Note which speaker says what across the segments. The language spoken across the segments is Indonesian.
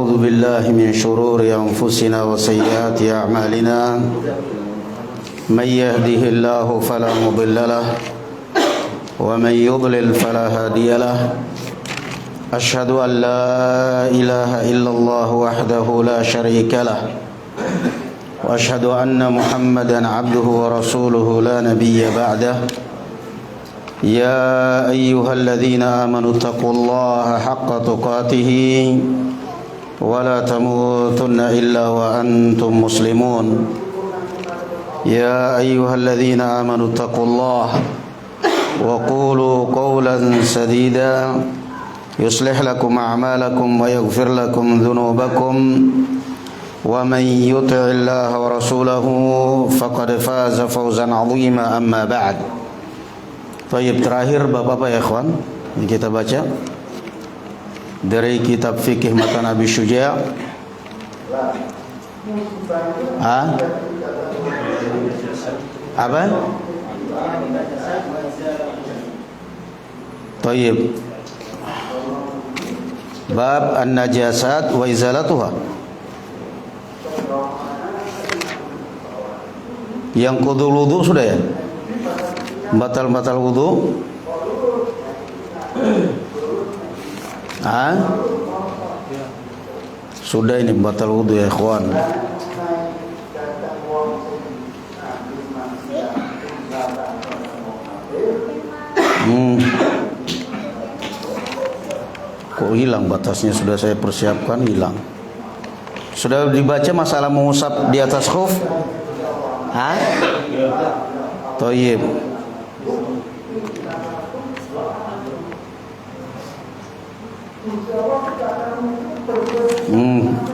Speaker 1: ونعوذ بالله من شرور أنفسنا وسيئات أعمالنا من يهده الله فلا مضل له ومن يضلل فلا هادي له أشهد أن لا إله إلا الله وحده لا شريك له وأشهد أن محمدا عبده ورسوله لا نبي بعده يا أيها الذين آمنوا اتقوا الله حق تقاته ولا تموتن إلا وأنتم مسلمون يا أيها الذين آمنوا اتقوا الله وقولوا قولا سديدا يصلح لكم أعمالكم ويغفر لكم ذنوبكم ومن يطع الله ورسوله فقد فاز فوزا عظيما أما بعد. Baik, terakhir Bapak-bapak ya ikhwan, ini kita baca dari kitab fikih Matan Abi Syuja'. Apa? Baik. Bab an-najasat wa izalatuha. Yang qudul wudu sudah ya? Batal-batal wudu. Sudah ini batal wudu ya ikhwan. Kok hilang batasnya, sudah saya persiapkan hilang. Sudah dibaca masalah mengusap di atas khuf? Thayyib.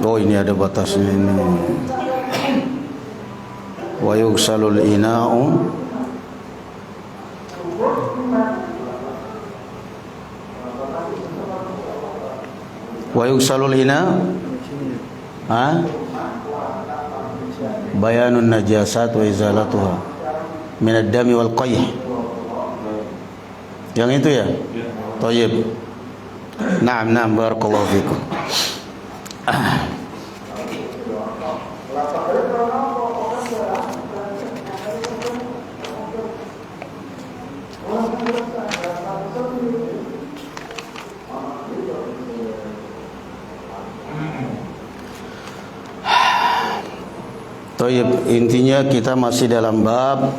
Speaker 1: Oh ini ada batasnya ini. Wa yugsalul ina'u wa yugsalul ina' bayanun najasat wa izalatuha min ad-dami wal qayh. Yang itu ya? Thayyib. Naam, barakallahu fikum. Thayyib, intinya kita masih dalam bab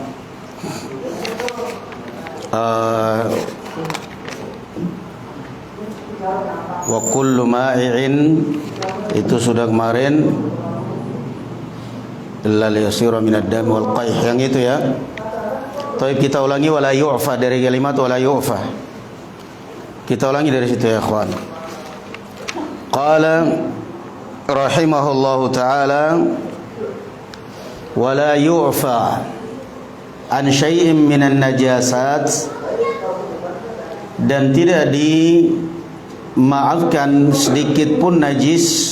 Speaker 1: wa kullu ma'i'in, itu sudah kemarin, illa liyasira minad dam wal qayh, yang itu ya. Thayyib, kita ulangi wala yu'fa, dari kalimat wala yu'fa. Kita ulangi dari situ ya ikhwan. Qala rahimahullahu ta'ala wala yu'fa an syai'in minan najasat, dan tidak dimaafkan sedikit pun najis,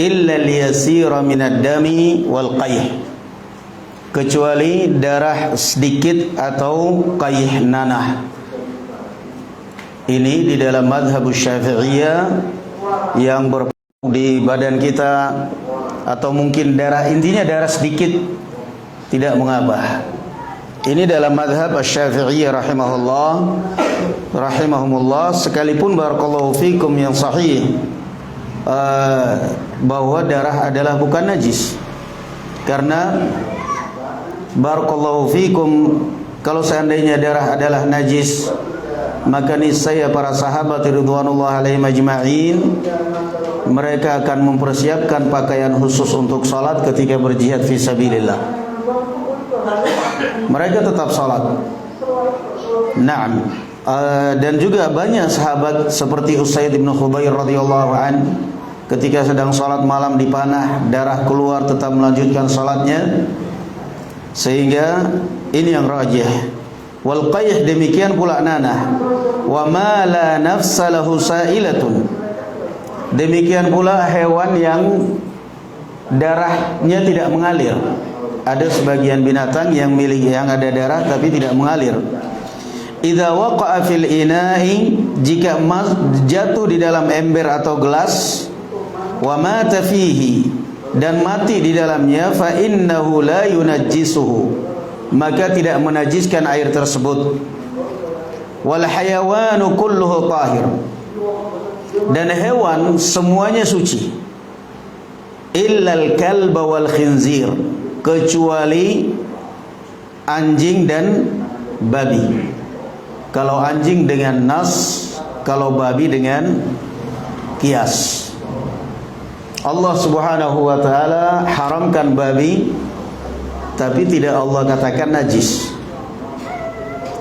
Speaker 1: illa liyasira minad dami wal qayh, kecuali darah sedikit atau qayh nanah. Ini di dalam mazhab Syafi'iyah yang di badan kita, atau mungkin darah, intinya darah sedikit tidak mengapa. Ini dalam mazhab Asy-Syafi'iyah rahimahumullah, sekalipun barakallahu fikum yang sahih bahwa darah adalah bukan najis. Karena barakallahu fikum, kalau seandainya darah adalah najis, maka niscaya para sahabat ridwanullah alaihim ajma'in, mereka akan mempersiapkan pakaian khusus untuk salat ketika berjihad fi sabilillah. Mereka tetap salat. Naam. Dan juga banyak sahabat seperti Usaid bin Khudair radhiyallahu an, ketika sedang salat malam dipanah, darah keluar, tetap melanjutkan salatnya. Sehingga ini yang rajih. Wal qayh, demikian pula nanah. Wa ma la nafsa lahu sa'ilatun, demikian pula hewan yang darahnya tidak mengalir. Ada sebagian binatang yang ada darah tapi tidak mengalir. Idza waqa'a fil ina'i, jika jatuh di dalam ember atau gelas, wa mata fihi, dan mati di dalamnya, fa innahu la yunajjisuhu, maka tidak menajiskan air tersebut. Wal hayawanu kulluhu tahir, dan hewan semuanya suci. Illal kalba wal khinzir, kecuali anjing dan babi. Kalau anjing dengan nas, kalau babi dengan kias. Allah Subhanahu wa taala haramkan babi, tapi tidak Allah katakan najis.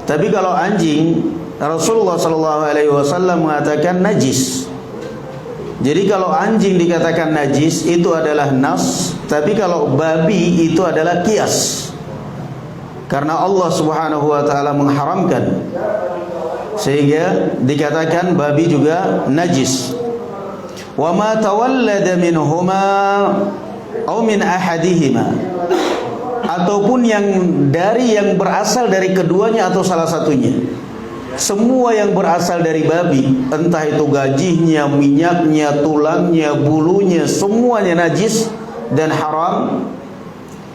Speaker 1: Tapi kalau anjing, Rasulullah sallallahu alaihi wasallam mengatakan najis. Jadi kalau anjing dikatakan najis itu adalah nas, tapi kalau babi itu adalah kias. Karena Allah Subhanahu wa taala mengharamkan, sehingga dikatakan babi juga najis. Wa ma tawallada minhuma aw min ahadihima, ataupun yang berasal dari keduanya atau salah satunya. Semua yang berasal dari babi, entah itu gajinya, minyaknya, tulangnya, bulunya, semuanya najis dan haram.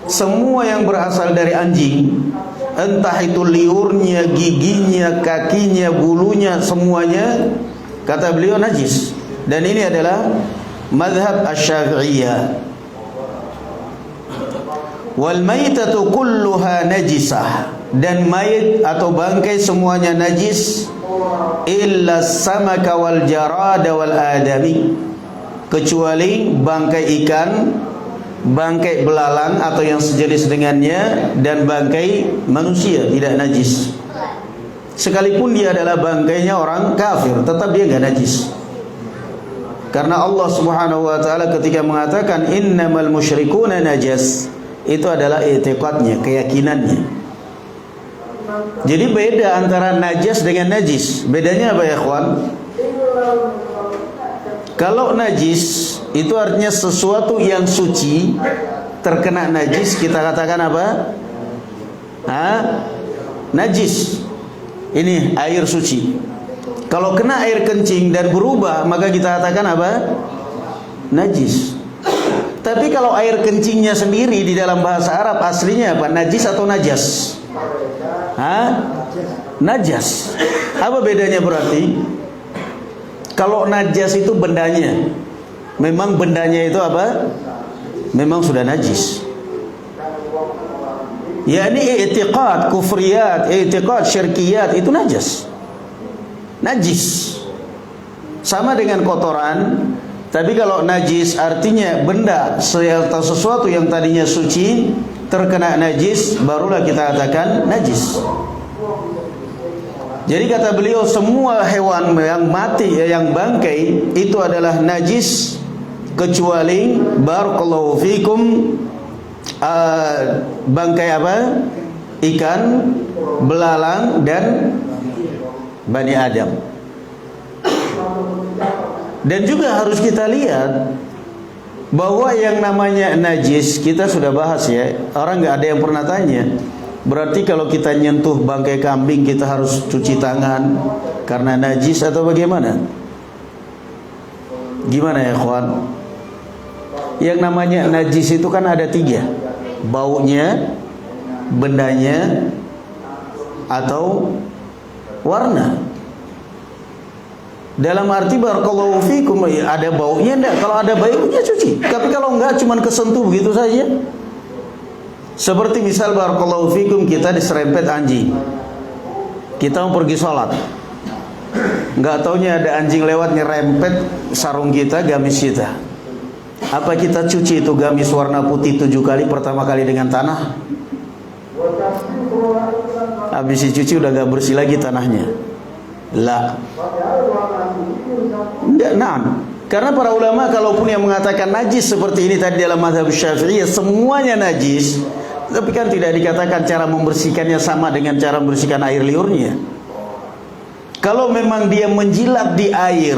Speaker 1: Semua yang berasal dari anjing, entah itu liurnya, giginya, kakinya, bulunya, semuanya, kata beliau najis. Dan ini adalah mazhab Asy-Syafi'iyah. Wal maitatu kulluha najisah, dan mayit atau bangkai semuanya najis, illa samaka wal jarada wal adami, kecuali bangkai ikan, bangkai belalang atau yang sejenis dengannya, dan bangkai manusia tidak najis. Sekalipun dia adalah bangkainya orang kafir, tetap dia enggak najis. Karena Allah Subhanahu wa taala ketika mengatakan innamal musyrikuna najas, itu adalah i'tiqadnya, keyakinannya. Jadi beda antara najas dengan najis. Bedanya apa ya, ikhwan? Kalau najis itu artinya sesuatu yang suci terkena najis, kita katakan apa? Najis. Ini air suci. Kalau kena air kencing dan berubah, maka kita katakan apa? Najis. Tapi kalau air kencingnya sendiri di dalam bahasa Arab aslinya apa? Najis atau najas? Najas. Apa bedanya berarti? Kalau najas itu bendanya, memang bendanya itu apa? Memang sudah najis. Ya, ini i'tiqad kufriyat, i'tiqad syirkiyat, itu najas. Najis. Sama dengan kotoran. Tapi kalau najis artinya benda atau sesuatu yang tadinya suci terkena najis, barulah kita katakan najis. Jadi kata beliau, semua hewan yang mati, yang bangkai itu adalah najis, kecuali barakallahu fikum bangkai apa? Ikan, belalang, dan Bani Adam. Dan juga harus kita lihat bahwa yang namanya najis, kita sudah bahas ya. Orang nggak ada yang pernah tanya, berarti kalau kita nyentuh bangkai kambing kita harus cuci tangan karena najis atau bagaimana? Gimana ya kawan? Yang namanya najis itu kan ada 3: baunya, bendanya, atau warna. Dalam arti barakallahu fikum, ada baunya enggak? Kalau ada baunya cuci. Tapi kalau enggak, cuman kesentuh begitu saja. Seperti misal barakallahu fikum, kita diserempet anjing. Kita mau pergi sholat, enggak taunya ada anjing lewat nyerempet sarung kita, gamis kita. Apa kita cuci itu gamis warna putih 7 kali, pertama kali dengan tanah? Habis dicuci udah gak bersih lagi tanahnya? La. Enggak, nah. Karena para ulama kalaupun yang mengatakan najis seperti ini tadi dalam mazhab Syafi'iyah, semuanya najis, tapi kan tidak dikatakan cara membersihkannya sama dengan cara membersihkan air liurnya. Kalau memang dia menjilat di air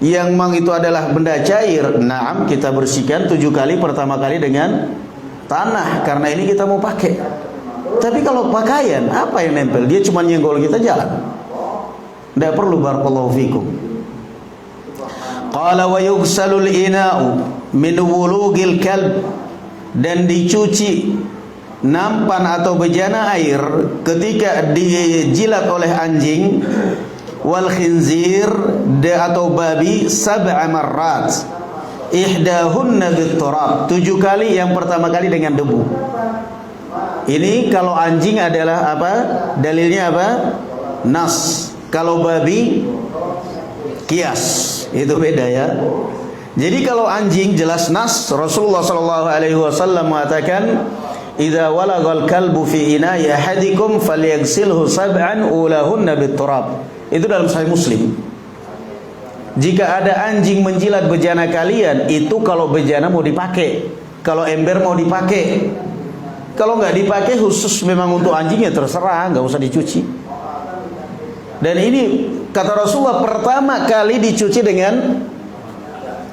Speaker 1: yang memang itu adalah benda cair, naam, kita bersihkan 7 kali, pertama kali dengan tanah, karena ini kita mau pakai. Tapi kalau pakaian, apa yang nempel? Dia cuma nyenggol kita, jalan. Tidak perlu barakallahu fikum. Qala wa yughsalul ina'u min wulugil kalb, dan dicuci nampan atau bejana air ketika dijilat oleh anjing, wal khinzir atau babi sab'a marrat ihdahunna bit-turab, 7 kali, yang pertama kali dengan debu. Ini kalau anjing adalah apa? Dalilnya apa? Nas. Kalau babi kias. Itu beda ya. Jadi kalau anjing jelas nas. Rasulullah sallallahu alaihi wasallam mengatakan, "Idza walagal kalbu fi ina'i ahadikum falyaghsilhu sab'an ulahunna bit-turab." Itu dalam Sahih Muslim. Jika ada anjing menjilat bejana kalian, itu kalau bejana mau dipakai, kalau ember mau dipakai. Kalau nggak dipakai khusus memang untuk anjingnya, terserah, nggak usah dicuci. Dan ini kata Rasulullah pertama kali dicuci dengan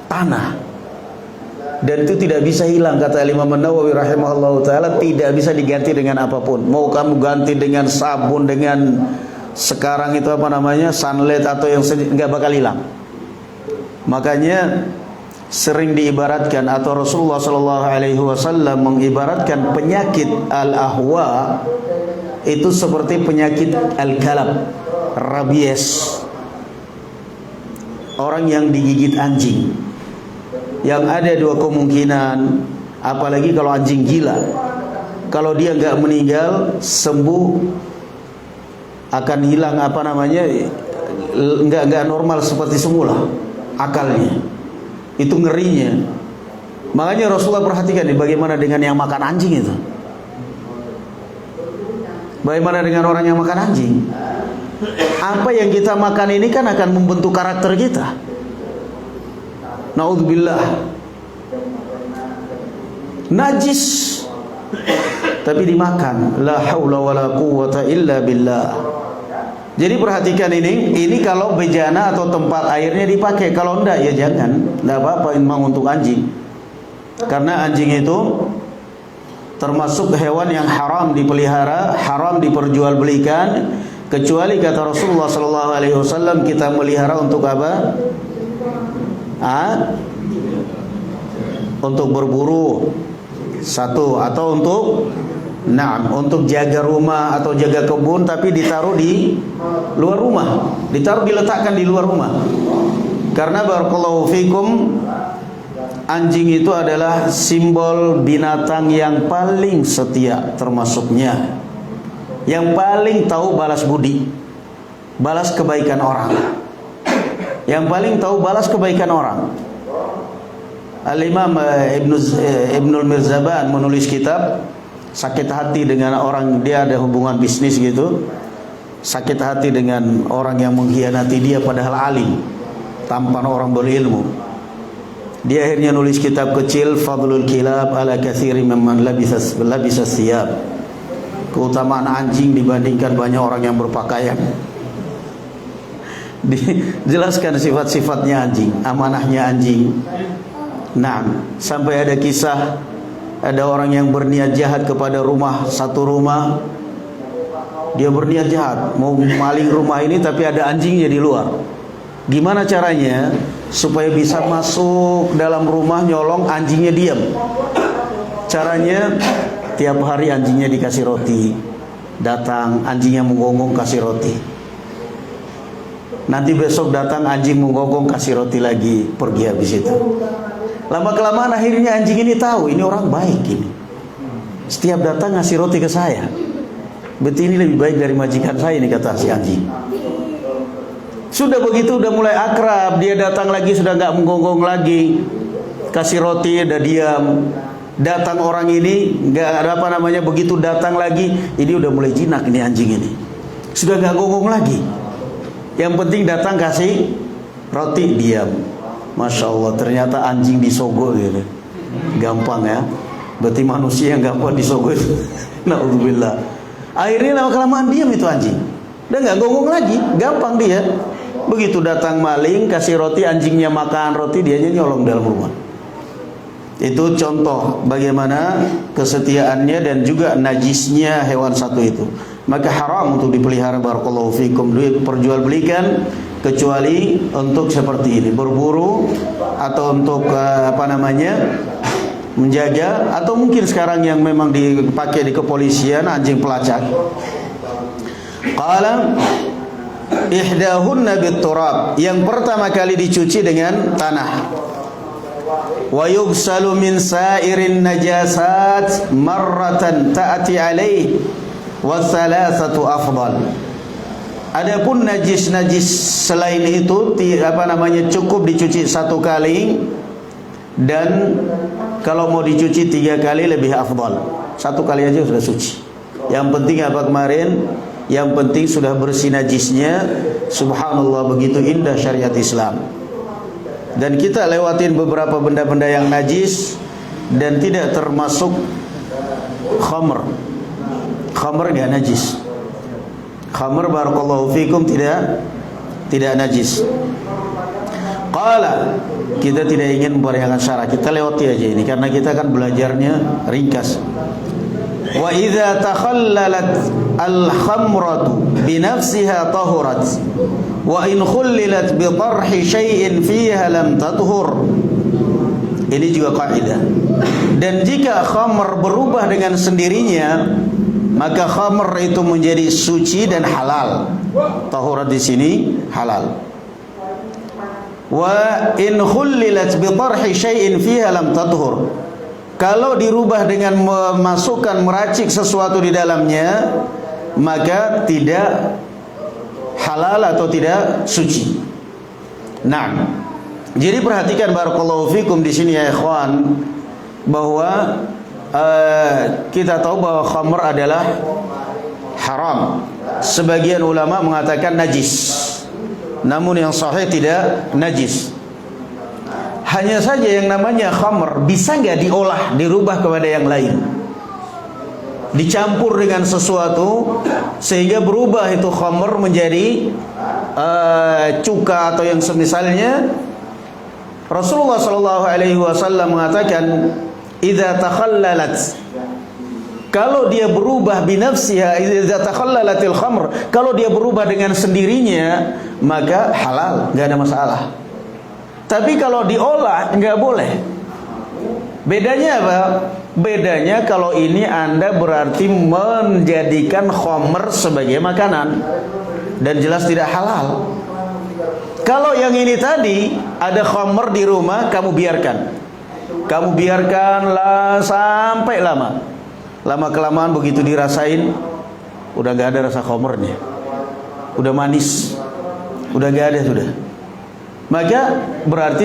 Speaker 1: tanah, dan itu tidak bisa hilang, kata Imam Nawawi rahimahullah taala, tidak bisa diganti dengan apapun. Mau kamu ganti dengan sabun, dengan sekarang itu apa namanya, sunlight atau yang nggak bakal hilang. Makanya sering diibaratkan, atau Rasulullah sallallahu alaihi wasallam mengibaratkan penyakit al-ahwa itu seperti penyakit al-kalab, rabies, orang yang digigit anjing. Yang ada 2 kemungkinan, apalagi kalau anjing gila, kalau dia nggak meninggal, sembuh, akan hilang apa namanya, nggak normal seperti semula akalnya. Itu ngerinya. Makanya Rasulullah perhatikan nih, bagaimana dengan yang makan anjing itu. Bagaimana dengan orang yang makan anjing? Apa yang kita makan ini kan akan membentuk karakter kita. Naudzubillah. Najis tapi dimakan. La haula wala quwwata illa billah. Jadi perhatikan ini kalau bejana atau tempat airnya dipakai. Kalau enggak ya jangan, enggak apa-apa, memang untuk anjing. Karena anjing itu termasuk hewan yang haram dipelihara, haram diperjualbelikan, kecuali kata Rasulullah sallallahu alaihi wasallam kita melihara untuk apa? Untuk berburu, satu, atau untuk jaga rumah atau jaga kebun, tapi ditaruh di luar rumah, diletakkan di luar rumah. Karena barakallahu fikum, anjing itu adalah simbol binatang yang paling setia, termasuknya yang paling tahu balas budi, balas kebaikan orang, yang paling tahu balas kebaikan orang. Al-Imam Ibnul Mirzaban menulis kitab, sakit hati dengan orang, dia ada hubungan bisnis gitu, sakit hati dengan orang yang mengkhianati dia padahal alim, tampan orang berilmu. Dia akhirnya nulis kitab kecil, Fadlul Kilab ala katsiri mimman labisa thiyab, keutamaan anjing dibandingkan banyak orang yang berpakaian. Dijelaskan sifat-sifatnya anjing, amanahnya anjing. Nah, sampai ada kisah, ada orang yang berniat jahat kepada satu rumah. Dia berniat jahat, mau maling rumah ini, tapi ada anjingnya di luar. Gimana caranya supaya bisa masuk dalam rumah, nyolong, anjingnya diam? Caranya, tiap hari anjingnya dikasih roti, datang anjingnya menggonggong kasih roti. Nanti besok datang anjing menggonggong kasih roti lagi, pergi habis itu. Lama kelamaan akhirnya anjing ini tahu, ini orang baik ini. Setiap datang ngasih roti ke saya. Berarti ini lebih baik dari majikan saya ini, kata si anjing. Sudah begitu, udah mulai akrab, dia datang lagi sudah nggak menggonggong lagi, kasih roti udah diam. Datang orang ini nggak ada apa namanya, begitu datang lagi, ini udah mulai jinak ini anjing ini, sudah nggak gonggong lagi. Yang penting datang kasih roti, diam. Masya Allah, ternyata anjing disogok gitu. Gampang ya. Berarti manusia yang gampang disogok. Naudzubillah. Akhirnya lama-kelamaan diam itu anjing. Udah nggak gonggong lagi, gampang dia. Begitu datang maling, kasih roti, anjingnya makan roti, dianya nyolong dalam rumah. Itu contoh bagaimana kesetiaannya dan juga najisnya hewan satu itu. Maka haram untuk dipelihara, barakallahu fikum, diperjualbelikan kecuali untuk seperti ini, berburu atau untuk menjaga, atau mungkin sekarang yang memang dipakai di kepolisian, anjing pelacak. Qala ihdahunna bit-turab, yang pertama kali dicuci dengan tanah. Wa yughsalu min sa'irin najasat marratan ta'ati alaihi wa thalathatu afdal. Adapun najis-najis selain itu cukup dicuci satu kali, dan kalau mau dicuci 3 kali lebih afdal. Satu kali aja sudah suci. Yang penting apa kemarin? Yang penting sudah bersih najisnya. Subhanallah, begitu indah syariat Islam. Dan kita lewatin beberapa benda-benda yang najis dan tidak termasuk khamr. Khamr enggak najis. Khamr barakallahu fikum tidak najis. Qala, kita tidak ingin memperhatikan syarah, kita lewati aja ini karena kita kan belajarnya ringkas. Wa idza takhallalat al-khamratu bi nafsiha tahurat wa in khullilat bi tarhi syai'in fiha lam tathur. Ini juga kaidah. Dan jika khamr berubah dengan sendirinya, maka khamr itu menjadi suci dan halal. Tahurat di sini halal. Wa in khullilat bi tarhi syai'in fiha lam tathur. Kalau dirubah dengan meracik sesuatu di dalamnya, maka tidak halal atau tidak suci. Nah, jadi perhatikan barakallahu fikum di sini ya ikhwan, bahwa kita tahu bahwa khamr adalah haram. Sebagian ulama mengatakan najis, namun yang sahih tidak najis. Hanya saja yang namanya khamr bisa nggak diolah, dirubah kepada yang lain, dicampur dengan sesuatu sehingga berubah itu khamr menjadi cuka atau yang semisalnya. Rasulullah sallallahu alaihi wasallam mengatakan, idza takhallalat, kalau dia berubah binafsiha, idza takhallalatil khamr, kalau dia berubah dengan sendirinya, maka halal, enggak ada masalah. Tapi kalau diolah enggak boleh. Bedanya apa? Bedanya kalau ini Anda berarti menjadikan khamr sebagai makanan, dan jelas tidak halal. Kalau yang ini tadi ada khamr di rumah, kamu biarkanlah sampai lama. Lama kelamaan begitu dirasain, udah gak ada rasa khamrnya, udah manis, udah gak ada sudah. Maka berarti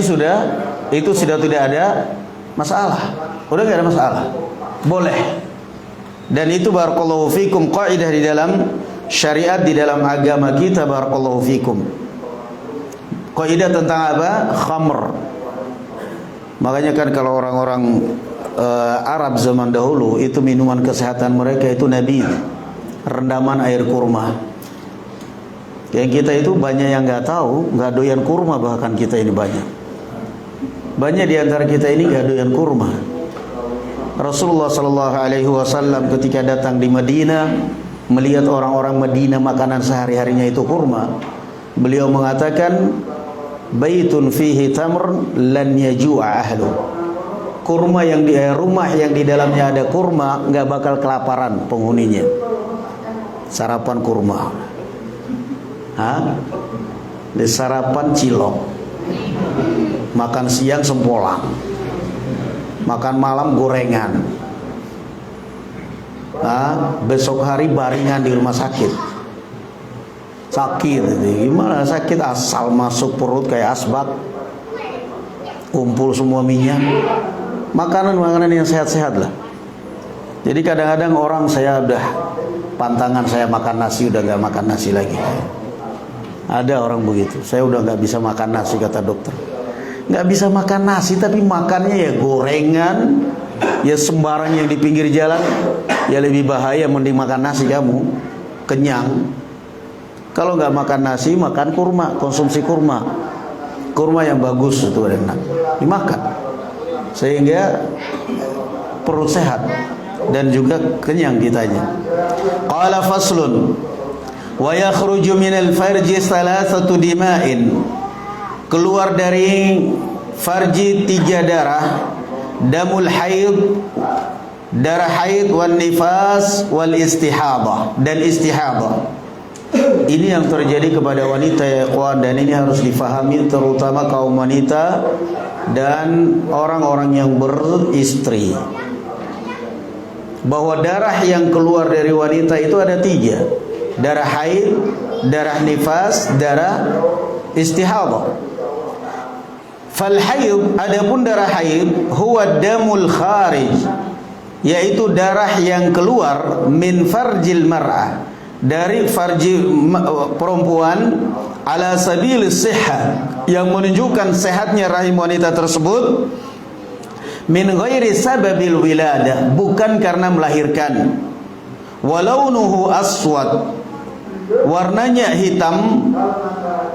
Speaker 1: itu sudah tidak ada masalah, udah gak ada masalah, boleh. Dan itu barakallahu fikum kaidah di dalam syariat, di dalam agama kita barakallahu fikum. Kaidah tentang apa? Khamr. Makanya kan kalau orang-orang Arab zaman dahulu itu minuman kesehatan mereka itu nabi, rendaman air kurma. Yang kita itu banyak yang nggak tahu, nggak doyan kurma, bahkan kita ini banyak di antara kita ini nggak doyan kurma. Rasulullah Shallallahu Alaihi Wasallam ketika datang di Madinah melihat orang-orang Madinah makanan sehari-harinya itu kurma, beliau mengatakan, baitun fihi tamr lan yaju'a ahlu. Kurma rumah yang di dalamnya ada kurma nggak bakal kelaparan penghuninya. Sarapan kurma, di sarapan cilok, makan siang sempolang, makan malam gorengan, besok hari baringan di rumah sakit. Gimana sakit? Asal masuk perut kayak asbak, kumpul semua minyak. Makanan yang sehat-sehat lah. Jadi kadang-kadang orang, saya udah pantangan saya makan nasi, udah gak makan nasi lagi. Ada orang begitu, saya udah gak bisa makan nasi, kata dokter. Gak bisa makan nasi, tapi makannya ya gorengan, ya sembarang yang di pinggir jalan. Ya lebih bahaya, mending makan nasi kamu, kenyang. Kalau nggak makan nasi, makan kurma, konsumsi kurma. Kurma yang bagus itu enak dimakan, sehingga perut sehat dan juga kenyang kitanya. Qala faslun, Wa yakhruju minal farji thalathatu dima'in. Keluar dari farji 3 darah. Damul haid, darah haid, wan nifas, wal istihadah, dan istihadah. Ini yang terjadi kepada wanita ya ikhwan, dan ini harus difahami terutama kaum wanita dan orang-orang yang beristri, bahwa darah yang keluar dari wanita itu ada 3. Darah haid, darah nifas, darah istihadah. Fal haid, adapun darah haid, huwa damul kharij, yaitu darah yang keluar min farjil mar'ah, dari farji perempuan, ala sabilis sihah, yang menunjukkan sehatnya rahim wanita tersebut, min ghairi sababil wiladah, bukan karena melahirkan. Walaunuhu aswad, warnanya hitam,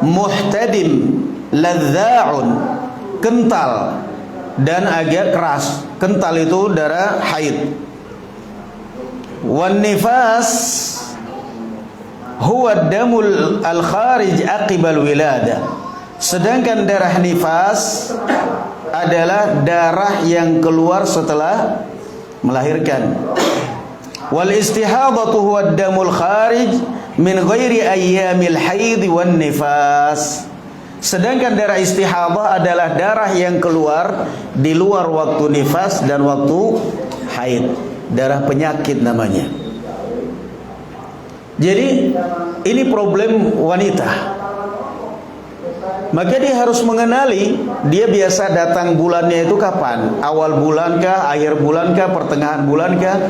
Speaker 1: muhtadim ladza'un, kental dan agak keras. Kental itu darah haid. Wan nifas huwa damul al-kharij aqibal wiladah, sedangkan darah nifas adalah darah yang keluar setelah melahirkan. Wal istihadatu huwa damul kharij min ghairi ayyamil haid wan nifas, sedangkan darah istihadah adalah darah yang keluar di luar waktu nifas dan waktu haid, darah penyakit namanya. Jadi ini problem wanita. Maka dia harus mengenali dia biasa datang bulannya itu kapan, awal bulankah, akhir bulankah, pertengahan bulankah.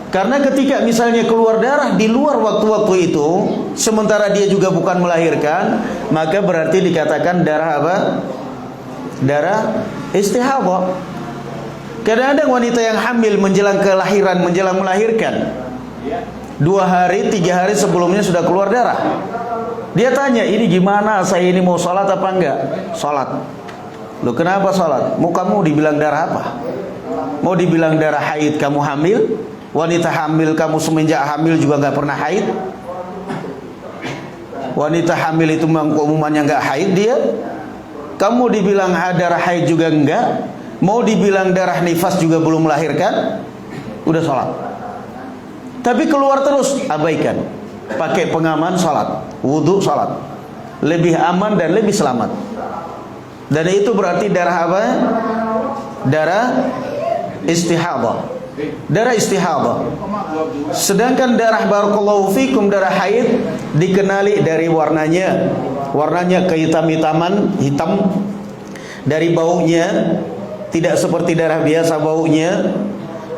Speaker 1: Karena ketika misalnya keluar darah di luar waktu-waktu itu, sementara dia juga bukan melahirkan, maka berarti dikatakan darah apa? Darah istihadah. Kadang-kadang wanita yang hamil menjelang kelahiran, menjelang melahirkan, 2 hari, 3 hari sebelumnya sudah keluar darah. Dia tanya, ini gimana, saya ini mau sholat apa enggak? Sholat. Loh, kenapa sholat? Mau kamu dibilang darah apa? Mau dibilang darah haid kamu hamil? Wanita hamil kamu semenjak hamil juga nggak pernah haid. Wanita hamil itu umumnya nggak haid dia. Kamu dibilang darah haid juga enggak. Mau dibilang darah nifas juga belum melahirkan. Udah sholat. Tapi keluar terus, abaikan. Pakai pengaman sholat, wudhu sholat. Lebih aman dan lebih selamat. Dan itu berarti darah apa? Darah istihadah. Darah istihadah. Sedangkan darah barakallahu fikum, darah haid, dikenali dari warnanya. Warnanya kehitam-hitaman, hitam. Dari baunya, tidak seperti darah biasa baunya.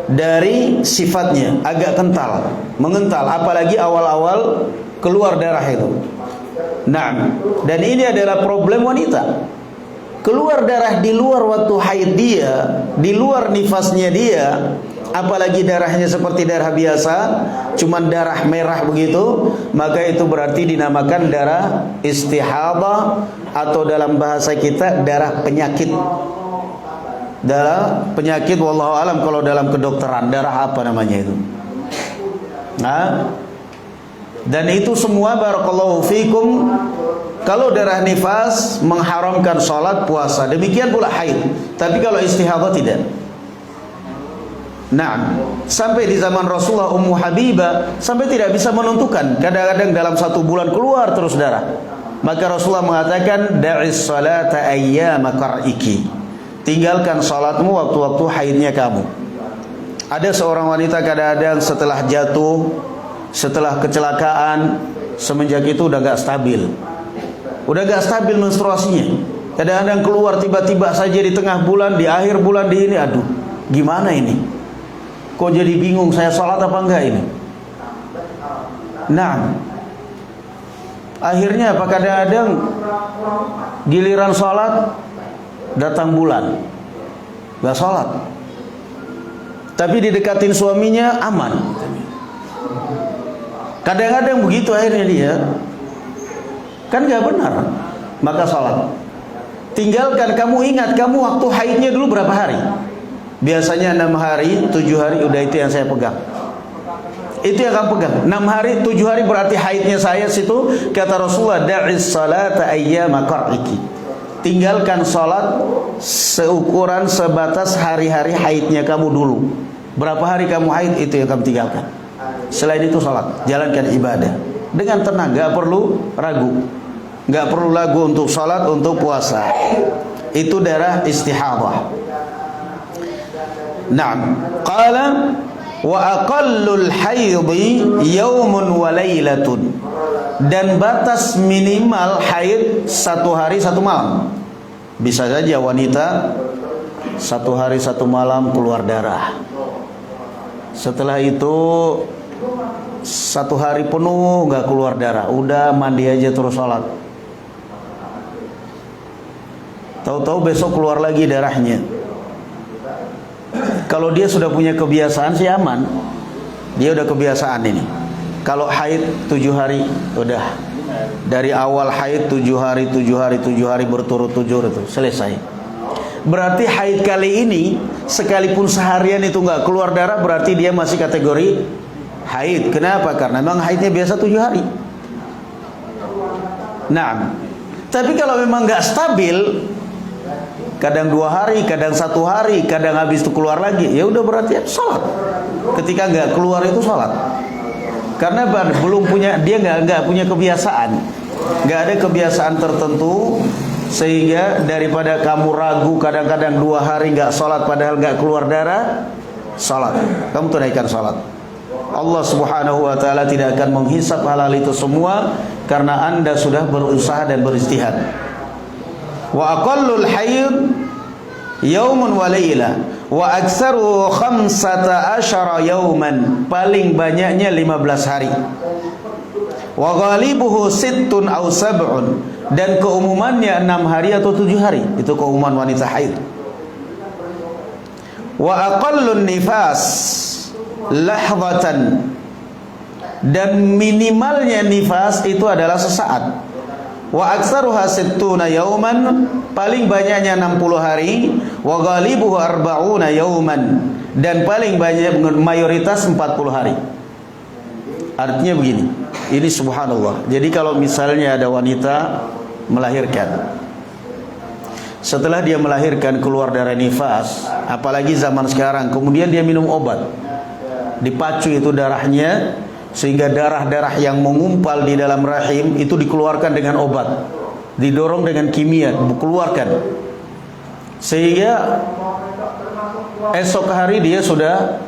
Speaker 1: Dari sifatnya, agak kental, mengental, apalagi awal-awal keluar darah itu. Nah, dan ini adalah problem wanita. Keluar darah di luar waktu haid dia, di luar nifasnya dia, apalagi darahnya seperti darah biasa, cuman darah merah begitu, maka itu berarti dinamakan darah istihadah, atau dalam bahasa kita darah penyakit. Darah penyakit, wallahu alam kalau dalam kedokteran, darah apa namanya itu. Nah, dan itu semua barakallahu fikum, kalau darah nifas mengharamkan sholat, puasa, demikian pula haid. Tapi kalau istihadah tidak. Nah, sampai di zaman Rasulullah, Ummu Habibah sampai tidak bisa menentukan, kadang-kadang dalam 1 bulan keluar terus darah. Maka Rasulullah mengatakan, da'is salata ayyama qar'iki, tinggalkan salatmu waktu-waktu haidnya kamu. Ada seorang wanita kadang-kadang setelah jatuh, setelah kecelakaan, semenjak itu udah gak stabil. Udah gak stabil menstruasinya. Kadang-kadang keluar tiba-tiba saja di tengah bulan, di akhir bulan, di ini, aduh, gimana ini? Kok jadi bingung saya sholat apa enggak ini? Nah, akhirnya apa, kadang-kadang giliran sholat datang bulan, gak sholat. Tapi didekatin suaminya aman. Kadang-kadang begitu akhirnya dia. Kan gak benar. Maka sholat. Tinggalkan, kamu ingat, kamu waktu haidnya dulu berapa hari? Biasanya 6 hari, 7 hari, udah itu yang saya pegang. Itu yang kamu pegang. 6 hari, 7 hari berarti haidnya saya situ. Kata Rasulullah, da'is salata ayyama qar'iki. Tinggalkan salat seukuran sebatas hari-hari haidnya kamu dulu. Berapa hari kamu haid, itu yang kamu tinggalkan. Selain itu salat, jalankan ibadah dengan tenang, gak perlu ragu. Gak perlu ragu untuk salat, untuk puasa. Itu darah istihadah. Naam. Qala wa aqallul haidhi yaumun wa lailatun. Dan batas minimal haid 1 hari 1 malam. Bisa saja wanita 1 hari 1 malam keluar darah. Setelah itu 1 hari penuh nggak keluar darah, udah mandi aja terus sholat. Tahu-tahu besok keluar lagi darahnya. Kalau dia sudah punya kebiasaan sih aman. Dia udah kebiasaan ini. Kalau haid 7 hari, udah dari awal haid 7 hari berturut 7 itu selesai. Berarti haid kali ini sekalipun seharian itu nggak keluar darah, berarti dia masih kategori haid. Kenapa? Karena memang haidnya biasa 7 hari. Nah, tapi kalau memang nggak stabil, kadang 2 hari, kadang 1 hari, kadang habis itu keluar lagi, ya udah berarti sholat. Ketika nggak keluar itu sholat. Karena belum punya, dia nggak punya kebiasaan, nggak ada kebiasaan tertentu, sehingga daripada kamu ragu kadang-kadang 2 hari nggak sholat padahal nggak keluar darah, sholat. Kamu tunaikan sholat. Allah Subhanahu wa ta'ala tidak akan menghisap halal itu semua karena Anda sudah berusaha dan beristihad. Wa aqallul haid yaumun wa laila wa aktsaru 15 yauman. Paling banyaknya 15 hari. Wa ghalibuhu 6 aw 7. Dan keumumannya 6 hari atau 7 hari. Itu keumuman wanita haid. Wa aqallun nifas lahzatan. Dan minimalnya nifas itu adalah sesaat. Wa aktsaruha 60 yauman. Paling banyaknya 60 hari. Wa ghalibuhu 40 yauman. Dan paling banyak mayoritas 40 hari. Artinya begini, ini subhanallah. Jadi kalau misalnya ada wanita melahirkan, setelah dia melahirkan keluar darah nifas, apalagi zaman sekarang, kemudian dia minum obat, dipacu itu darahnya, sehingga darah-darah yang mengumpal di dalam rahim itu dikeluarkan dengan obat, didorong dengan kimia, dikeluarkan, sehingga esok hari dia sudah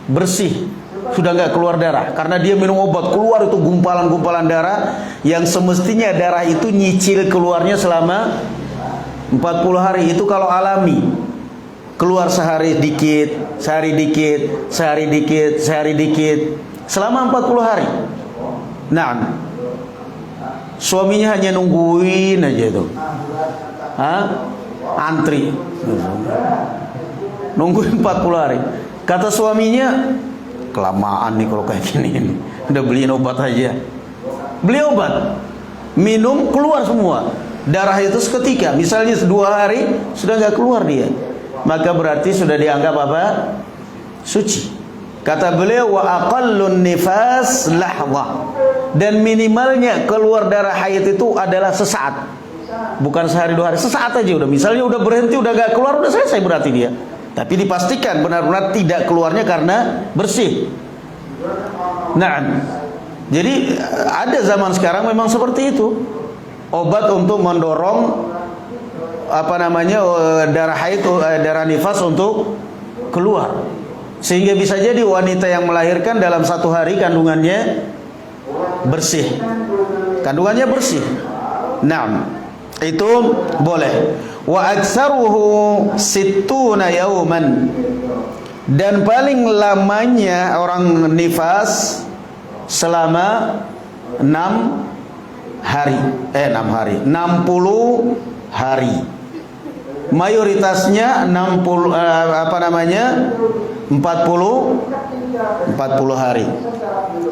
Speaker 1: bersih, sudah nggak keluar darah, karena dia minum obat, keluar itu gumpalan-gumpalan darah yang semestinya darah itu nyicil keluarnya selama 40 hari. Itu kalau alami, keluar sehari dikit, sehari dikit, sehari dikit, sehari dikit, selama 40 hari. Nah, suaminya hanya nungguin aja itu, antri, nungguin 40 hari. Kata suaminya, kelamaan nih kalau kayak gini, udah beliin obat aja. Beli obat, minum, keluar semua darah itu seketika. Misalnya 2 hari sudah nggak keluar dia, maka berarti sudah dianggap apa? Suci. Kata beliau, wa aqallun nifas lahzah. Dan minimalnya keluar darah haid itu adalah sesaat, bukan sehari 2 hari, sesaat aja udah. Misalnya udah berhenti, udah gak keluar, udah selesai berarti dia. Tapi dipastikan benar-benar tidak keluarnya karena bersih. Nah, jadi ada zaman sekarang memang seperti itu, obat untuk mendorong darah haid, darah nifas untuk keluar, sehingga bisa jadi wanita yang melahirkan dalam 1 hari kandungannya bersih, Nah, itu boleh. Wa aktsaruhu 60 yauman. Dan paling lamanya orang nifas selama 60 hari. Mayoritasnya 40 hari.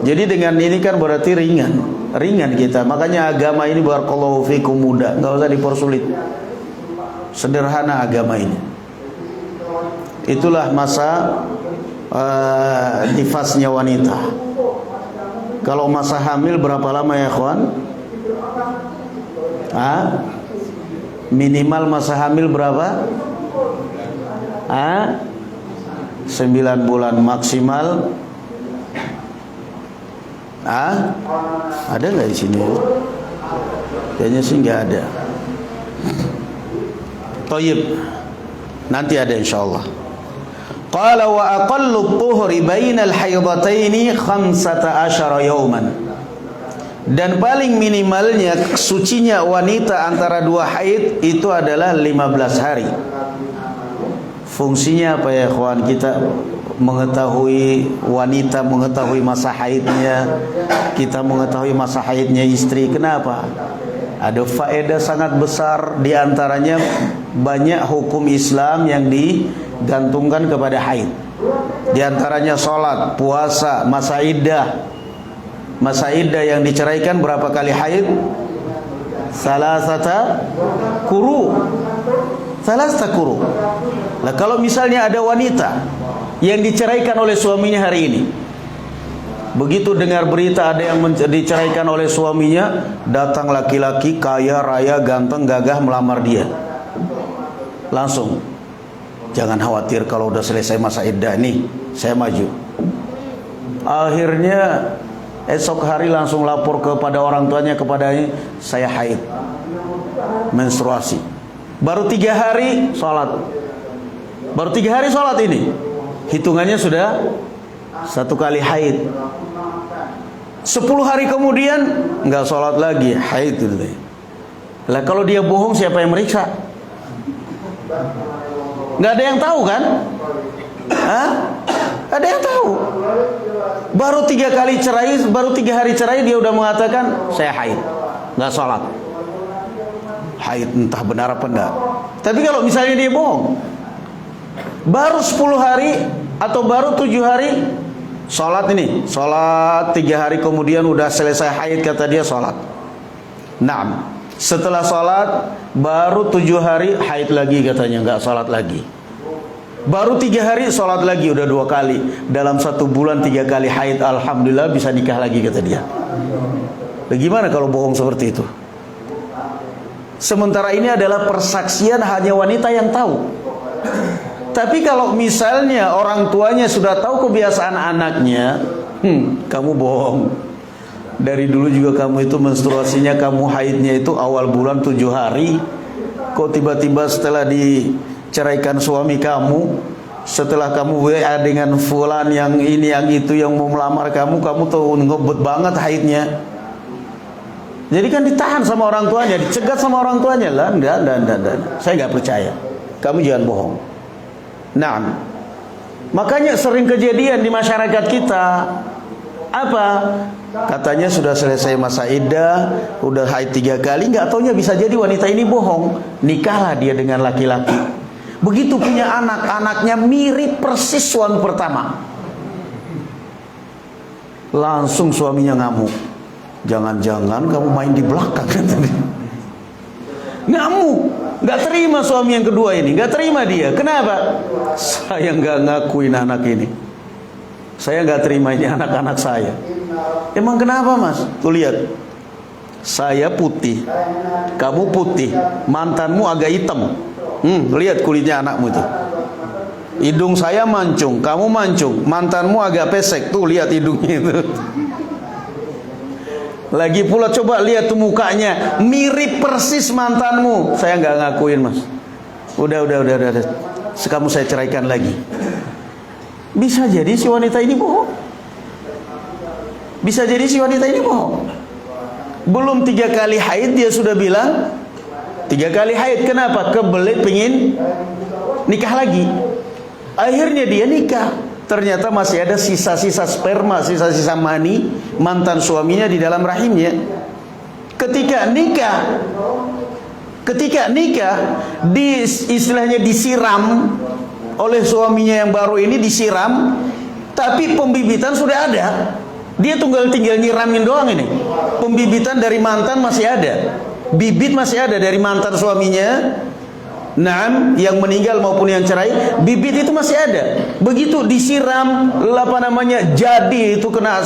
Speaker 1: Jadi dengan ini kan berarti ringan kita. Makanya agama ini barakallahu fikum mudah, enggak usah dipersulit. Sederhana agama ini. Itulah masa nifasnya wanita. Kalau masa hamil berapa lama ya kawan? Minimal masa hamil berapa? 9 bulan. Maksimal ada nggak di sini? Kayaknya sih nggak ada. Thayyib, nanti ada insyaallah. Qala wa aqallu tuhri bainal haydataini 15 yawman. Dan paling minimalnya sucinya wanita antara dua haid itu adalah 15 hari. Fungsinya apa ya kawan? Kita mengetahui wanita, mengetahui masa haidnya, kita mengetahui masa haidnya istri. Kenapa? Ada faedah sangat besar, di antaranya banyak hukum Islam yang digantungkan kepada haid. Di antaranya salat, puasa, masa iddah. Masa iddah yang diceraikan berapa kali haid? Salasata quru. Nah, kalau misalnya ada wanita yang diceraikan oleh suaminya hari ini, begitu dengar berita ada yang diceraikan oleh suaminya, datang laki-laki kaya raya ganteng gagah melamar dia, langsung, jangan khawatir, kalau udah selesai masa iddah nih saya maju. Akhirnya esok hari langsung lapor kepada orang tuanya, kepadanya, saya haid, menstruasi. Baru 3 hari sholat. Baru 3 hari sholat ini, hitungannya sudah 1 kali haid. 10 hari kemudian nggak sholat lagi, haid itu. Lah kalau dia bohong, siapa yang meriksa? Nggak ada yang tahu kan? Ada yang tahu. Baru 3 kali cerai, baru 3 hari cerai dia udah mengatakan saya haid, nggak sholat. Haid entah benar apa enggak. Tapi kalau misalnya dia bohong, baru 10 hari atau baru 7 hari sholat ini, sholat 3 hari kemudian udah selesai haid, kata dia sholat. Nah, setelah sholat baru 7 hari haid lagi, katanya nggak sholat lagi. Baru 3 hari sholat lagi, udah 2 kali. Dalam 1 bulan 3 kali haid, alhamdulillah bisa nikah lagi, kata dia. Bagaimana kalau bohong seperti itu? Sementara ini adalah persaksian hanya wanita yang tahu. Tapi kalau misalnya orang tuanya sudah tahu kebiasaan anaknya, kamu bohong. Dari dulu juga kamu itu menstruasinya, kamu haidnya itu awal bulan 7 hari. Kok tiba-tiba setelah diceraikan suami kamu, setelah kamu WA dengan fulan yang ini yang itu yang mau melamar kamu tuh ngebut banget haidnya. Jadi kan ditahan sama orang tuanya, dicegat sama orang tuanya lah. Enggak. Saya nggak percaya. Kamu jangan bohong. Nah, makanya sering kejadian di masyarakat kita. Apa? Katanya sudah selesai masa iddah, udah haid 3 kali, nggak taunya bisa jadi wanita ini bohong. Nikahlah dia dengan laki-laki. Begitu punya anak, anaknya mirip persis suami pertama. Langsung suaminya ngamuk. Jangan-jangan kamu main di belakang, ngamuk, nggak terima suami yang kedua ini, nggak terima dia. Kenapa? Saya nggak ngakuin anak ini, saya nggak terima ini anak-anak saya. Emang kenapa mas? Tuh lihat, saya putih, kamu putih, mantanmu agak hitam. Lihat kulitnya anakmu itu. Hidung saya mancung, kamu mancung, mantanmu agak pesek. Tuh lihat hidungnya itu. Lagi pula coba lihat tuh mukanya, mirip persis mantanmu. Saya nggak ngakuin mas. Udah. Kamu saya ceraikan lagi. Bisa jadi si wanita ini bohong. Bisa jadi si wanita ini bohong. Belum 3 kali haid dia sudah bilang 3 kali haid. Kenapa? Kebelet pengen nikah lagi. Akhirnya dia nikah. Ternyata masih ada sisa-sisa sperma, sisa-sisa mani mantan suaminya di dalam rahimnya. Ketika nikah, istilahnya disiram oleh suaminya yang baru ini, disiram, tapi pembibitan sudah ada. Dia tinggal nyiramin doang ini. Pembibitan dari mantan masih ada, bibit masih ada dari mantan suaminya. Naam, yang meninggal maupun yang cerai, bibit itu masih ada. Begitu disiram, jadi itu kena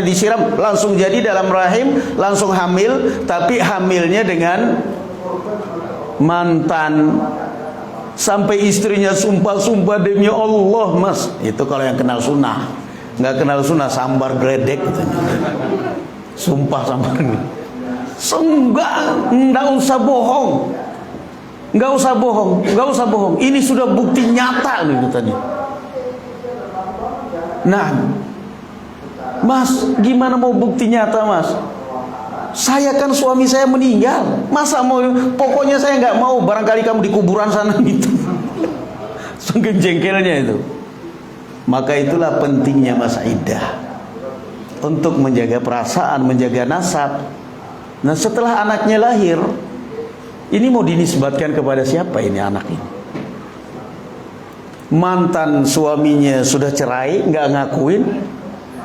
Speaker 1: disiram, langsung jadi dalam rahim, langsung hamil, tapi hamilnya dengan mantan. Sampai istrinya sumpah demi Allah, Mas. Itu kalau yang kenal sunnah. Nggak kenal sunnah, sambar gledek katanya. Sumpah sambar. Enggak usah bohong. Nggak usah bohong. Ini sudah bukti nyata nih katanya. Nah, Mas, gimana mau bukti nyata, Mas? Saya kan suami saya meninggal. Masa mau? Pokoknya saya nggak mau. Barangkali kamu di kuburan sana gitu. Sungguh jengkelnya itu. Maka itulah pentingnya masa iddah, untuk menjaga perasaan, menjaga nasab. Nah, setelah anaknya lahir, ini mau dinisbatkan kepada siapa ini anak ini? Mantan suaminya sudah cerai, nggak ngakuin.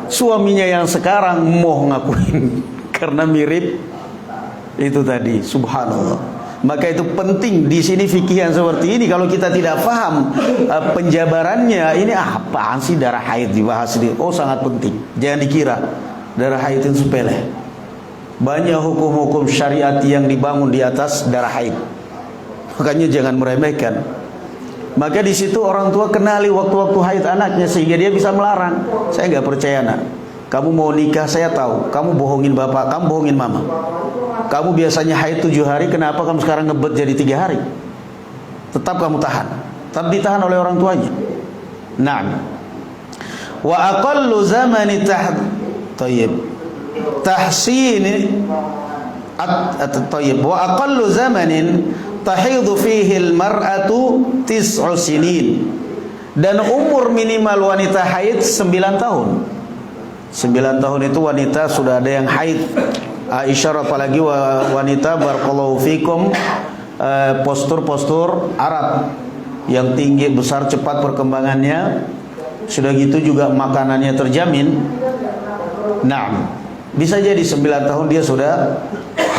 Speaker 1: Suaminya yang sekarang mau ngakuin karena mirip itu tadi. Subhanallah. Maka itu penting di sini fikih yang seperti ini. Kalau kita tidak paham penjabarannya, ini apaan sih darah haid dibahas ini? Oh, sangat penting. Jangan dikira darah haid itu sepele. Banyak hukum-hukum syariat yang dibangun di atas darah haid. Makanya jangan meremehkan. Maka di situ orang tua kenali waktu-waktu haid anaknya sehingga dia bisa melarang. Saya nggak percaya, nak. Kamu mau nikah, saya tahu. Kamu bohongin bapak, kamu bohongin mama. Kamu biasanya haid 7 hari, kenapa kamu sekarang ngebet jadi 3 hari? Tetap kamu tahan. Tetap ditahan oleh orang tuanya. Naam. Wa aqallu zamani tahsin wa aqallu zamanin tahidhu fihi al-mar'atu 9 sinin. Dan umur minimal wanita haid 9 tahun. 9 tahun itu wanita sudah ada yang haid. Aisyah, apalagi wanita barakallahu fikum, postur Arab yang tinggi, besar, cepat perkembangannya. Sudah gitu juga makanannya terjamin. Nah, bisa jadi 9 tahun dia sudah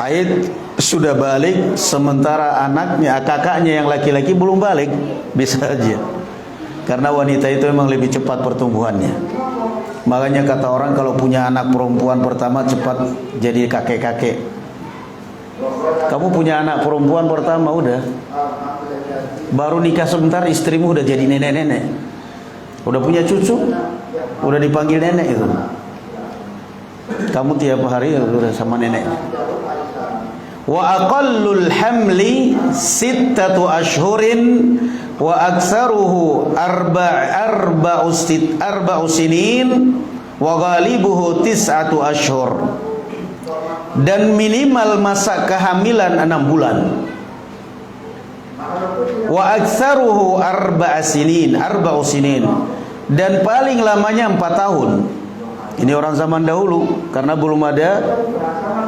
Speaker 1: haid, sudah balik, sementara anaknya, kakaknya yang laki-laki belum balik. Bisa aja. Karena wanita itu memang lebih cepat pertumbuhannya. Makanya kata orang kalau punya anak perempuan pertama cepat jadi kakek-kakek. Kamu punya anak perempuan pertama udah, baru nikah sebentar istrimu udah jadi nenek-nenek, udah punya cucu, udah dipanggil nenek itu. Kamu tiap hari udah sama nenek. Wa aqallul hamli 6 ashhurin wa aktsaruhu arba'u sinin wa ghalibuhu 9 ashhur. Dan minimal masa kehamilan 6 bulan. Wa aktsaruhu arba'u sinin. Dan paling lamanya 4 tahun. Ini orang zaman dahulu, karena belum ada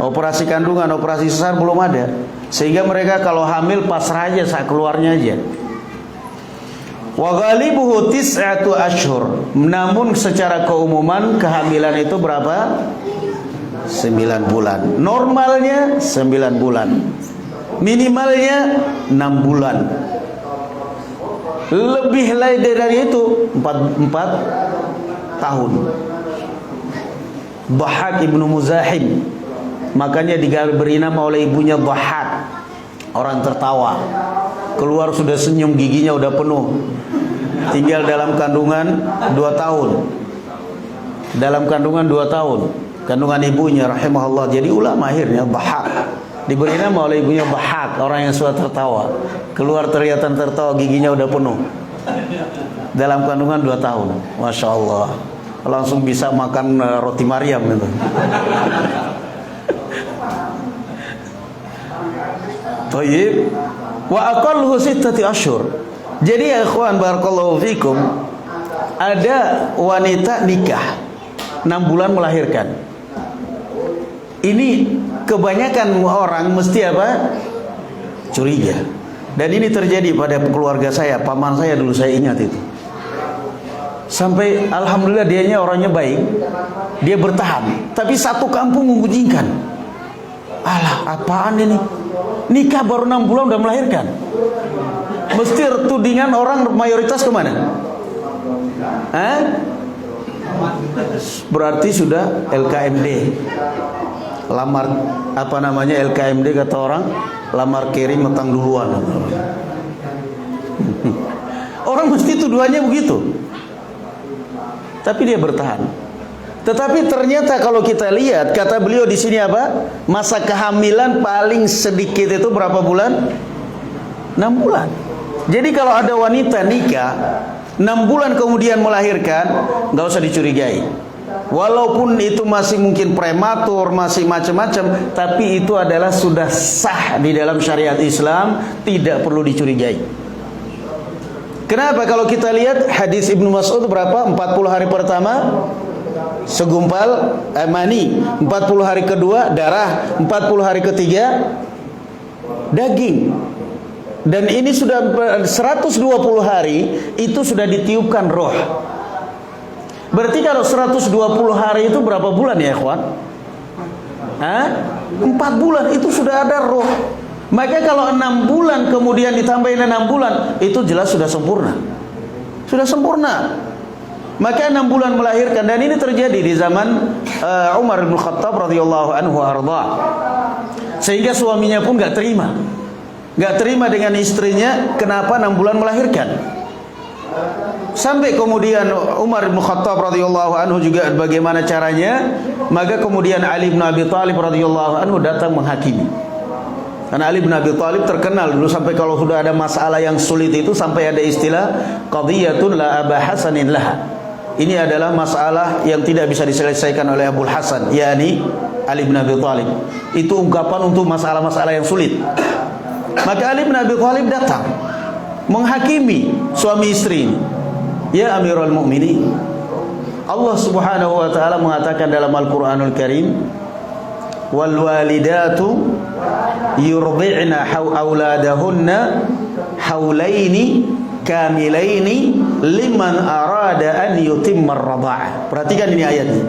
Speaker 1: operasi kandungan, operasi sesar belum ada. Sehingga mereka kalau hamil pasrah aja, saat keluarnya aja. Wa ghalibuhu 9 ashhur. Namun secara keumuman kehamilan itu berapa? 9 bulan. Normalnya 9 bulan. Minimalnya 6 bulan. Lebih dari itu 4 tahun. Dhahhak ibnu Muzahim, makanya diberi nama oleh ibunya Dhahhak, orang tertawa. Keluar sudah senyum, giginya udah penuh. Tinggal dalam kandungan 2 tahun. Dalam kandungan 2 tahun. Kandungan ibunya rahimahullah. Jadi ulama akhirnya Dhahhak. Diberi nama oleh ibunya Dhahhak, orang yang suka tertawa. Keluar terlihat tertawa, giginya udah penuh. Dalam kandungan 2 tahun. Masya Allah. Langsung bisa makan roti Maryam gitu. Thayyib. Wa aqalluhu 6 ashhur. Jadi ya ikhwan barakallahu fikum, ada wanita nikah 6 bulan melahirkan. Ini kebanyakan orang mesti apa? Curiga. Dan ini terjadi pada keluarga saya, paman saya dulu, saya ingat itu. Sampai alhamdulillah dianya orangnya baik, dia bertahan. Tapi satu kampung mengucilkan. Alah, apaan ini? Nikah baru 6 bulan udah melahirkan. Mesti tudingan orang mayoritas kemana? Berarti sudah LKMD. Lamar apa namanya LKMD kata orang, lamar kirim metang duluan. Orang mesti tuduhannya begitu. Tapi dia bertahan. Tetapi ternyata kalau kita lihat, kata beliau di sini apa? Masa kehamilan paling sedikit itu berapa bulan? 6 bulan. Jadi kalau ada wanita nikah 6 bulan kemudian melahirkan, nggak usah dicurigai. Walaupun itu masih mungkin prematur, masih macam-macam, tapi itu adalah sudah sah di dalam syariat Islam, tidak perlu dicurigai. Kenapa? Kalau kita lihat hadis Ibnu Mas'ud berapa? 40 hari pertama segumpal mani, 40 hari kedua darah, 40 hari ketiga daging. Dan ini sudah 120 hari itu sudah ditiupkan roh. Berarti kalau 120 hari itu berapa bulan ya ikhwan? 4 bulan itu sudah ada roh. Maka kalau 6 bulan kemudian ditambahin 6 bulan, itu jelas sudah sempurna. Sudah sempurna. Maka 6 bulan melahirkan, dan ini terjadi di zaman Umar bin Khattab radhiyallahu anhu arda. Sehingga suaminya pun gak terima. Gak terima dengan istrinya, kenapa 6 bulan melahirkan. Sampai kemudian Umar bin Khattab radhiyallahu anhu juga bagaimana caranya. Maka kemudian Ali bin Abi Thalib radhiyallahu anhu datang menghakimi. Karena Ali bin Abi Thalib terkenal dulu sampai kalau sudah ada masalah yang sulit itu sampai ada istilah qadiyatun la aba hasanin laha. Ini adalah masalah yang tidak bisa diselesaikan oleh Abul Hasan, yakni Ali bin Abi Thalib. Itu ungkapan untuk masalah-masalah yang sulit. Maka Ali bin Abi Thalib datang menghakimi suami istri ini. Ya Amirul Mukminin, Allah Subhanahu wa taala mengatakan dalam Al-Qur'anul Karim, wal walidatu yurdi'na auladahunna haulaini kamilaini liman arada an yutimma ar-radha'ah. Perhatikan ini ayatnya.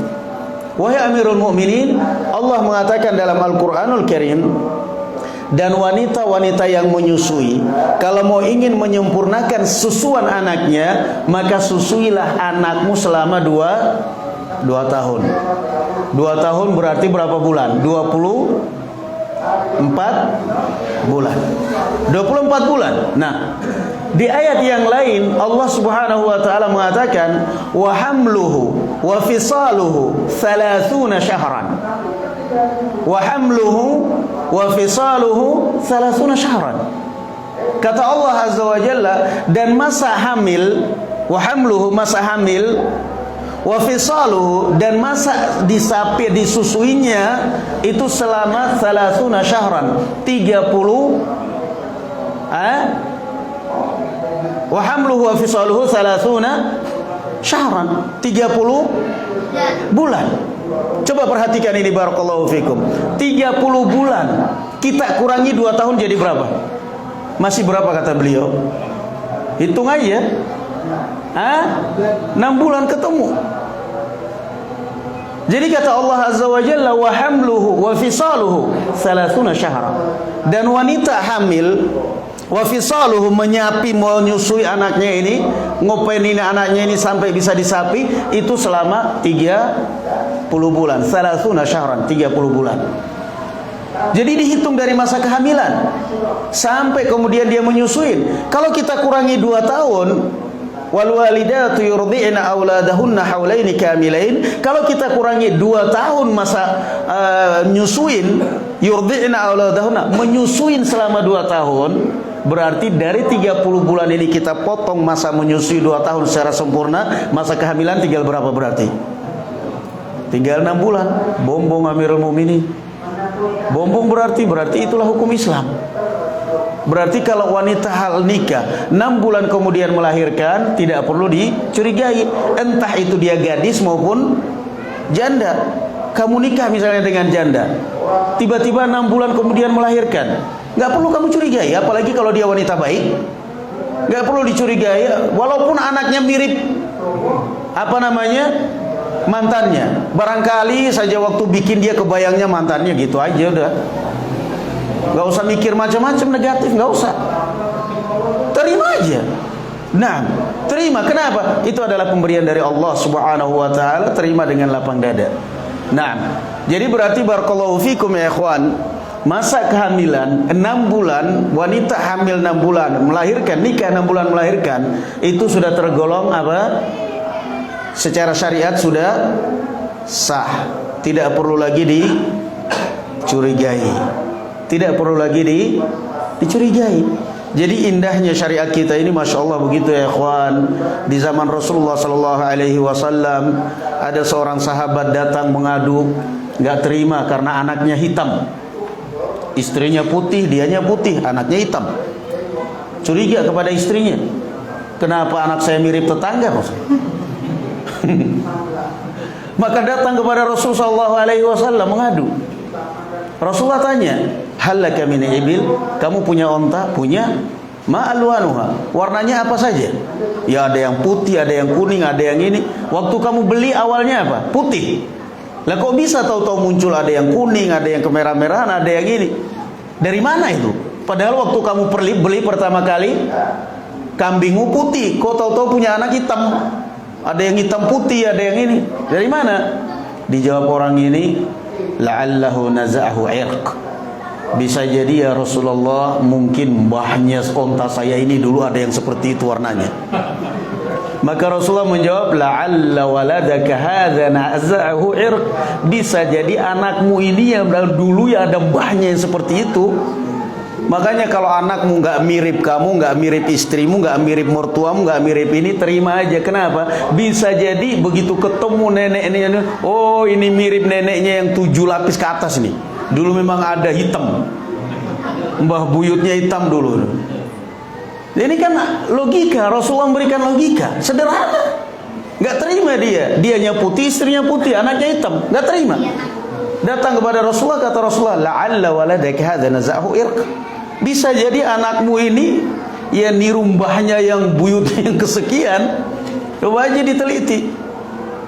Speaker 1: Wahai Amirul Mukminin, Allah mengatakan dalam Al-Qur'anul Karim, dan wanita-wanita yang menyusui, kalau mau ingin menyempurnakan susuan anaknya, maka susuilah anakmu selama 2 tahun. 2 tahun berarti berapa bulan? 24 bulan. 24 bulan. Nah, di ayat yang lain Allah Subhanahu wa taala mengatakan wa hamluhu wa fisaluhu 30 syahran. Wa hamluhu wa fisaluhu 30 syahran. Kata Allah Azza wa Jalla, dan masa hamil, wa hamluhu masa hamil, wa fisaluhu dan masa disusuinya itu selama 30 syahran, 30 wa hamluhu wa fisaluhu 30 syahran, 30 bulan. Coba perhatikan ini, barakallahu fikum. 30 bulan kita kurangi 2 tahun jadi berapa? Masih berapa kata beliau? Hitung aja. 6 bulan ketemu. Jadi kata Allah Azza wa Jalla wa hamluhu wa fisaluhu 30 syahra. Dan wanita hamil wa fisaluhu menyapi, menyusui anaknya ini, ngopenin anaknya ini sampai bisa disapi, itu selama 30 bulan. 30 syahran, 30 bulan. Jadi dihitung dari masa kehamilan sampai kemudian dia menyusui. Kalau kita kurangi 2 tahun, wal walidatu yurdi'na auladahunna haulaini kamilain, kalau kita kurangi 2 tahun masa nyusuin, yurdi'na auladahunna, menyusuin selama 2 tahun, berarti dari 30 bulan ini kita potong masa menyusui 2 tahun secara sempurna, masa kehamilan tinggal berapa berarti? Tinggal 6 bulan. Bombong Amirul Mukminin. Bombong berarti itulah hukum Islam. Berarti kalau wanita hal nikah 6 bulan kemudian melahirkan, tidak perlu dicurigai, entah itu dia gadis maupun janda. Kamu nikah misalnya dengan janda, tiba-tiba 6 bulan kemudian melahirkan, nggak perlu kamu curigai. Apalagi kalau dia wanita baik, nggak perlu dicurigai. Walaupun anaknya mirip mantannya, barangkali saja waktu bikin dia kebayangnya mantannya, gitu aja udah. Gak usah mikir macam-macam negatif, gak usah. Terima saja. Nah, terima. Kenapa? Itu adalah pemberian dari Allah Subhanahu wa taala, terima dengan lapang dada. Nah, jadi berarti barakallahu fikum ya ikhwan, masa kehamilan 6 bulan, wanita hamil 6 bulan, melahirkan, nikah 6 bulan melahirkan, itu sudah tergolong apa? Secara syariat sudah sah. Tidak perlu lagi dicurigai. Tidak perlu lagi dicurigai. Jadi indahnya syariat kita ini, masya Allah begitu ya ikhwan. Di zaman Rasulullah Sallallahu Alaihi Wasallam ada seorang sahabat datang mengadu, nggak terima karena anaknya hitam. Istrinya putih, dianya putih, anaknya hitam. Curiga kepada istrinya, kenapa anak saya mirip tetangga? Maka datang kepada Rasulullah Sallallahu Alaihi Wasallam mengadu. Rasulullah tanya, halaka min ibil, kamu punya onta? Punya. Ma alwanuha, warnanya apa saja? Ya ada yang putih, ada yang kuning, ada yang ini. Waktu kamu beli awalnya apa? Putih. Lah kok bisa tahu-tahu muncul ada yang kuning, ada yang kemerah-merahan, ada yang ini? Dari mana itu? Padahal waktu kamu beli pertama kali kambingmu putih, kok tahu-tahu punya anak hitam? Ada yang hitam putih, ada yang ini. Dari mana? Dijawab orang ini, la'allahu naza'ahu irq. Bisa jadi ya Rasulullah, mungkin mbahnya onta saya ini dulu ada yang seperti itu warnanya. Maka Rasulullah menjawab, la'alla waladaka hadza naza'ahu irq. Bisa jadi anakmu ini yang dulu ya ada mbahnya yang seperti itu. Makanya kalau anakmu nggak mirip kamu, nggak mirip istrimu, nggak mirip mertuamu, nggak mirip ini, terima aja. Kenapa? Bisa jadi begitu ketemu nenek ini, oh ini mirip neneknya yang 7 lapis ke atas nih. Dulu memang ada hitam, mbah buyutnya hitam dulu. Ini kan logika, Rasulullah memberikan logika sederhana. Nggak terima dia, dianya putih, istrinya putih, anaknya hitam, nggak terima. Datang kepada Rasulullah, kata Rasulullah, la'alla waladaka hadza naza'ahu irq. Bisa jadi anakmu ini ya niru mbahnya yang buyutnya yang kesekian. Coba aja diteliti.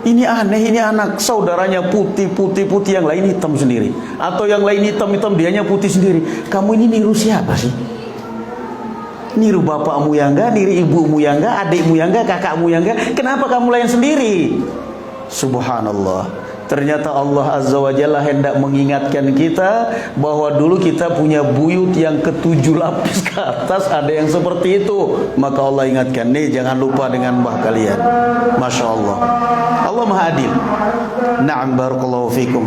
Speaker 1: Ini aneh, ini anak saudaranya putih yang lain hitam sendiri, atau yang lain hitam dianya putih sendiri. Kamu ini niru siapa sih? Niru bapakmu yang enggak, niru ibumu yang enggak, adikmu yang enggak, kakakmu yang enggak. Kenapa kamu lain sendiri? Subhanallah. Ternyata Allah Azza wa Jalla hendak mengingatkan kita bahwa dulu kita punya buyut yang ke-7 lapis ke atas, ada yang seperti itu. Maka Allah ingatkan, nih jangan lupa dengan mbah kalian. Masya Allah, Allah Maha Adil. Na'am, barakallahu fikum.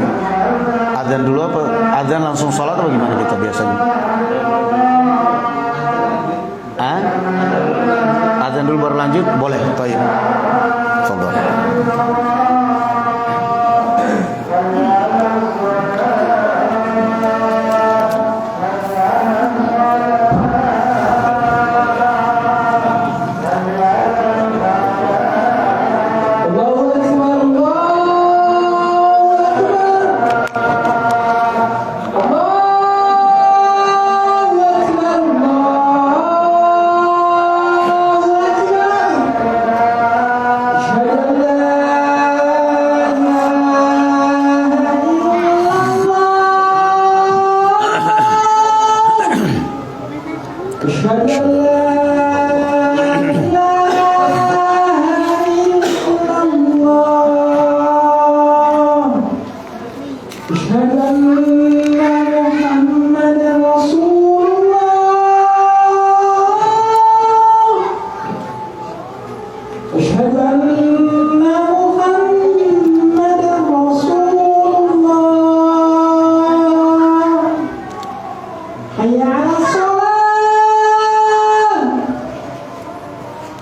Speaker 1: Adzan dulu apa? Adzan langsung sholat atau gimana kita biasanya? Adzan dulu baru lanjut? Boleh, baik. Fadhal.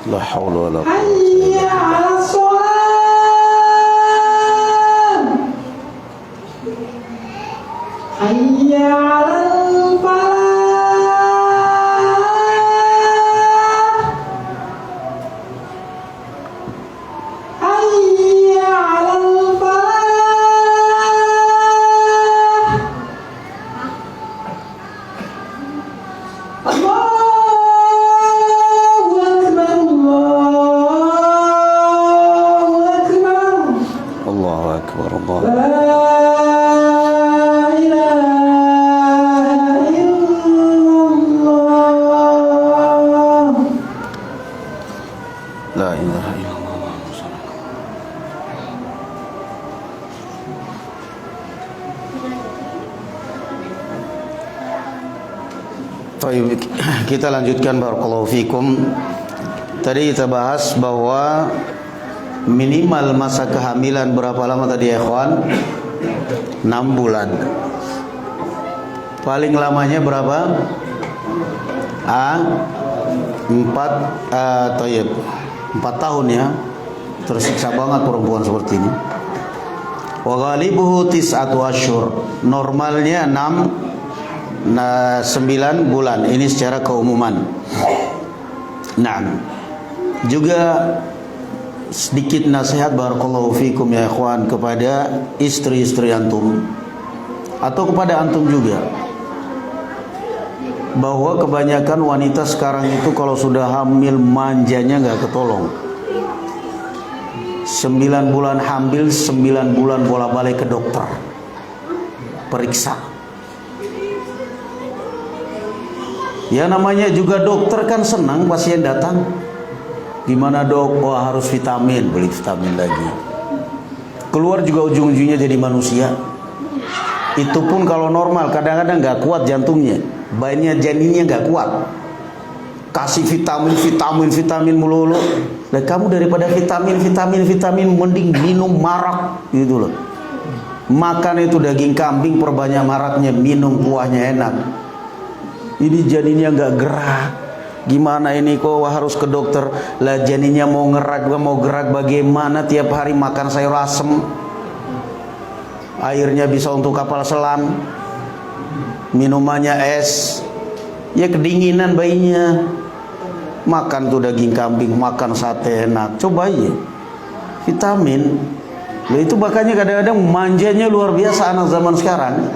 Speaker 1: La haula wala quwwata. La ilaha illallah. Baik, kita lanjutkan barakallahu fikum. Tadi kita bahas bahwa minimal masa kehamilan berapa lama tadi ya ikhwan? 6 bulan. Paling lamanya berapa? 4 tahun ya. Tersiksa banget perempuan seperti ini. Wa ghalibuhu 9 asyhur. Normalnya 9 bulan. Ini secara keumuman. Nah, juga sedikit nasihat barakallahu fikum ya ikhwan kepada istri-istri antum atau kepada antum juga, bahwa kebanyakan wanita sekarang itu kalau sudah hamil manjanya nggak ketolong. 9 bulan hamil, 9 bulan bolak-balik ke dokter periksa. Ya namanya juga dokter kan senang pasien datang. Gimana dok? Wah harus vitamin, beli vitamin lagi. Keluar juga ujung-ujungnya jadi manusia. Itu pun kalau normal, kadang-kadang nggak kuat jantungnya, bayinya janinnya nggak kuat. Kasih vitamin melulu. Nah, kamu daripada vitamin mending minum marak gitu loh. Makan itu daging kambing, perbanyak maraknya, minum kuahnya enak. Ini janinnya nggak gerak. Gimana ini kok harus ke dokter? Lah janinnya mau gerak bagaimana? Tiap hari makan sayur asem. Airnya bisa untuk kapal selam. Minumannya es. Ya kedinginan bayinya. Makan tuh daging kambing, makan sate enak. Coba aja. Vitamin. Lah itu makanya kadang-kadang manjanya luar biasa anak zaman sekarang.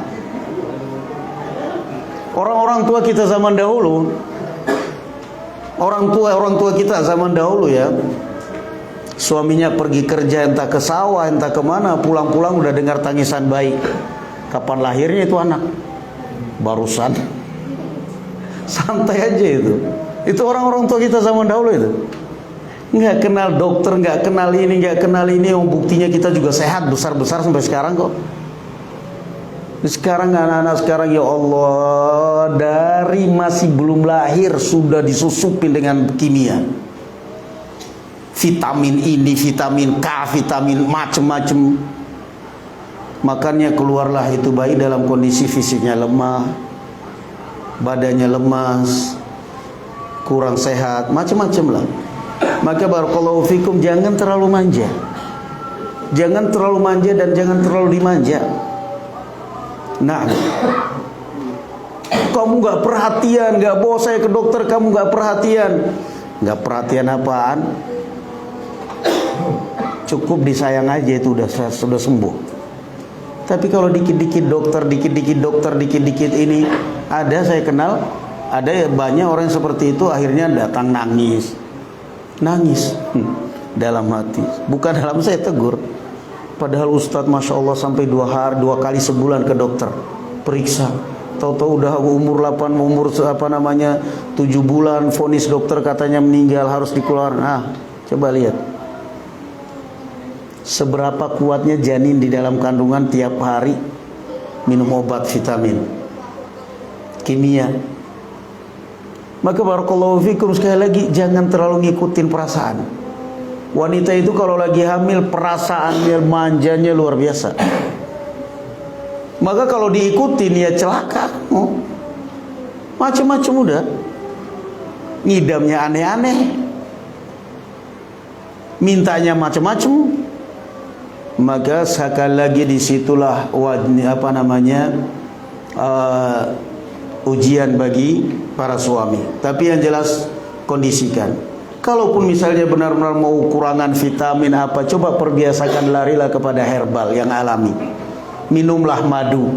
Speaker 1: Orang-orang tua kita zaman dahulu, orang tua kita zaman dahulu ya, suaminya pergi kerja entah ke sawah entah kemana, pulang-pulang udah dengar tangisan bayi. Kapan lahirnya itu anak? Barusan. Santai aja itu. Itu orang-orang tua kita zaman dahulu itu. Nggak kenal dokter, nggak kenal ini. Yang buktinya kita juga sehat besar-besar sampai sekarang kok. Sekarang anak-anak sekarang ya Allah, dari masih belum lahir sudah disusupin dengan kimia. Vitamin ini, vitamin K, vitamin macem-macem. Makanya keluarlah itu bayi dalam kondisi fisiknya lemah, badannya lemas, kurang sehat, macem-macem lah. Maka barakallahu fikum, jangan terlalu manja. Jangan terlalu manja dan jangan terlalu dimanja. Nah, kamu gak perhatian, gak bawa saya ke dokter, kamu gak perhatian. Gak perhatian apaan? Cukup disayang aja itu sudah sembuh. Tapi kalau dikit-dikit dokter ini, ada saya kenal, ada ya banyak orang yang seperti itu akhirnya datang nangis dalam hati. Bukan dalam saya tegur. Padahal Ustadz Masya Allah sampai 2 kali sebulan ke dokter periksa. Tahu-tahu udah umur 7 bulan, vonis dokter katanya meninggal, harus dikeluarkan. Nah, coba lihat seberapa kuatnya janin di dalam kandungan tiap hari minum obat vitamin kimia. Maka barakallahu fikum, sekali lagi jangan terlalu ngikutin perasaan. Wanita itu kalau lagi hamil perasaannya manjanya luar biasa. Maka kalau diikutin ya celaka. Macam-macam udah. Ngidamnya aneh-aneh. Mintanya macam-macam. Maka sekali lagi disitulah ujian bagi para suami. Tapi yang jelas kondisikan. Kalaupun misalnya benar-benar mau kurangan vitamin apa, coba perbiasakan larilah kepada herbal yang alami. Minumlah madu.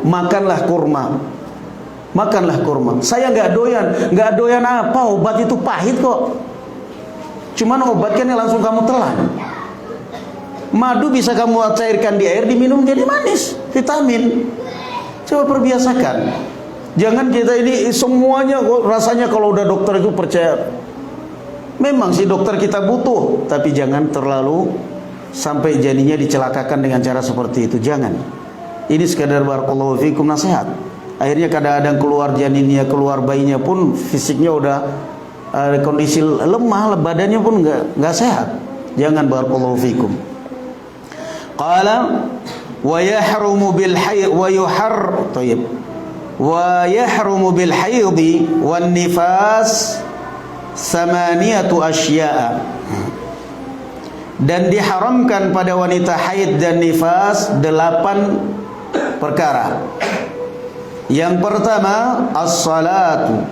Speaker 1: Makanlah kurma. Saya nggak doyan apa, obat itu pahit kok. Cuman obat kan langsung kamu telan. Madu bisa kamu cairkan di air, diminum jadi manis, vitamin. Coba perbiasakan. Jangan kita ini semuanya rasanya kalau udah dokter itu percaya. Memang si dokter kita butuh, tapi jangan terlalu sampai jadinya dicelakakan dengan cara seperti itu. Jangan. Ini sekadar barakallahu fikum nasihat. Akhirnya kadang-kadang keluar janinnya, keluar bayinya pun fisiknya udah kondisi lemah, badannya pun nggak sehat. Jangan, barakallahu fikum. Qala wa yahrumu bil hayd wa yuhar tayyib wa yahrumu bil hayd wan nifas samaniyatu asya'a. Dan diharamkan pada wanita haid dan nifas 8 perkara. Yang pertama as-salatu,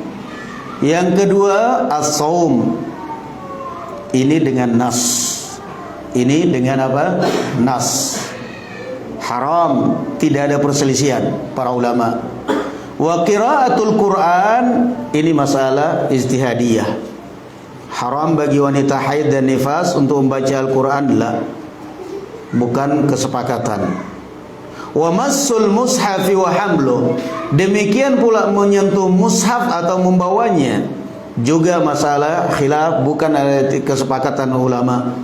Speaker 1: yang kedua as-saum. Ini dengan nas. Ini dengan apa? Nas. Haram, tidak ada perselisihan para ulama. Wa qiraatul Quran, ini masalah ijtihadiyah. Haram bagi wanita haid dan nifas untuk membaca Al-Quran, la. Bukan kesepakatan. Wa massul mushafi wa hamluh, demikian pula menyentuh mushaf atau membawanya juga masalah khilaf, bukan ada kesepakatan ulama.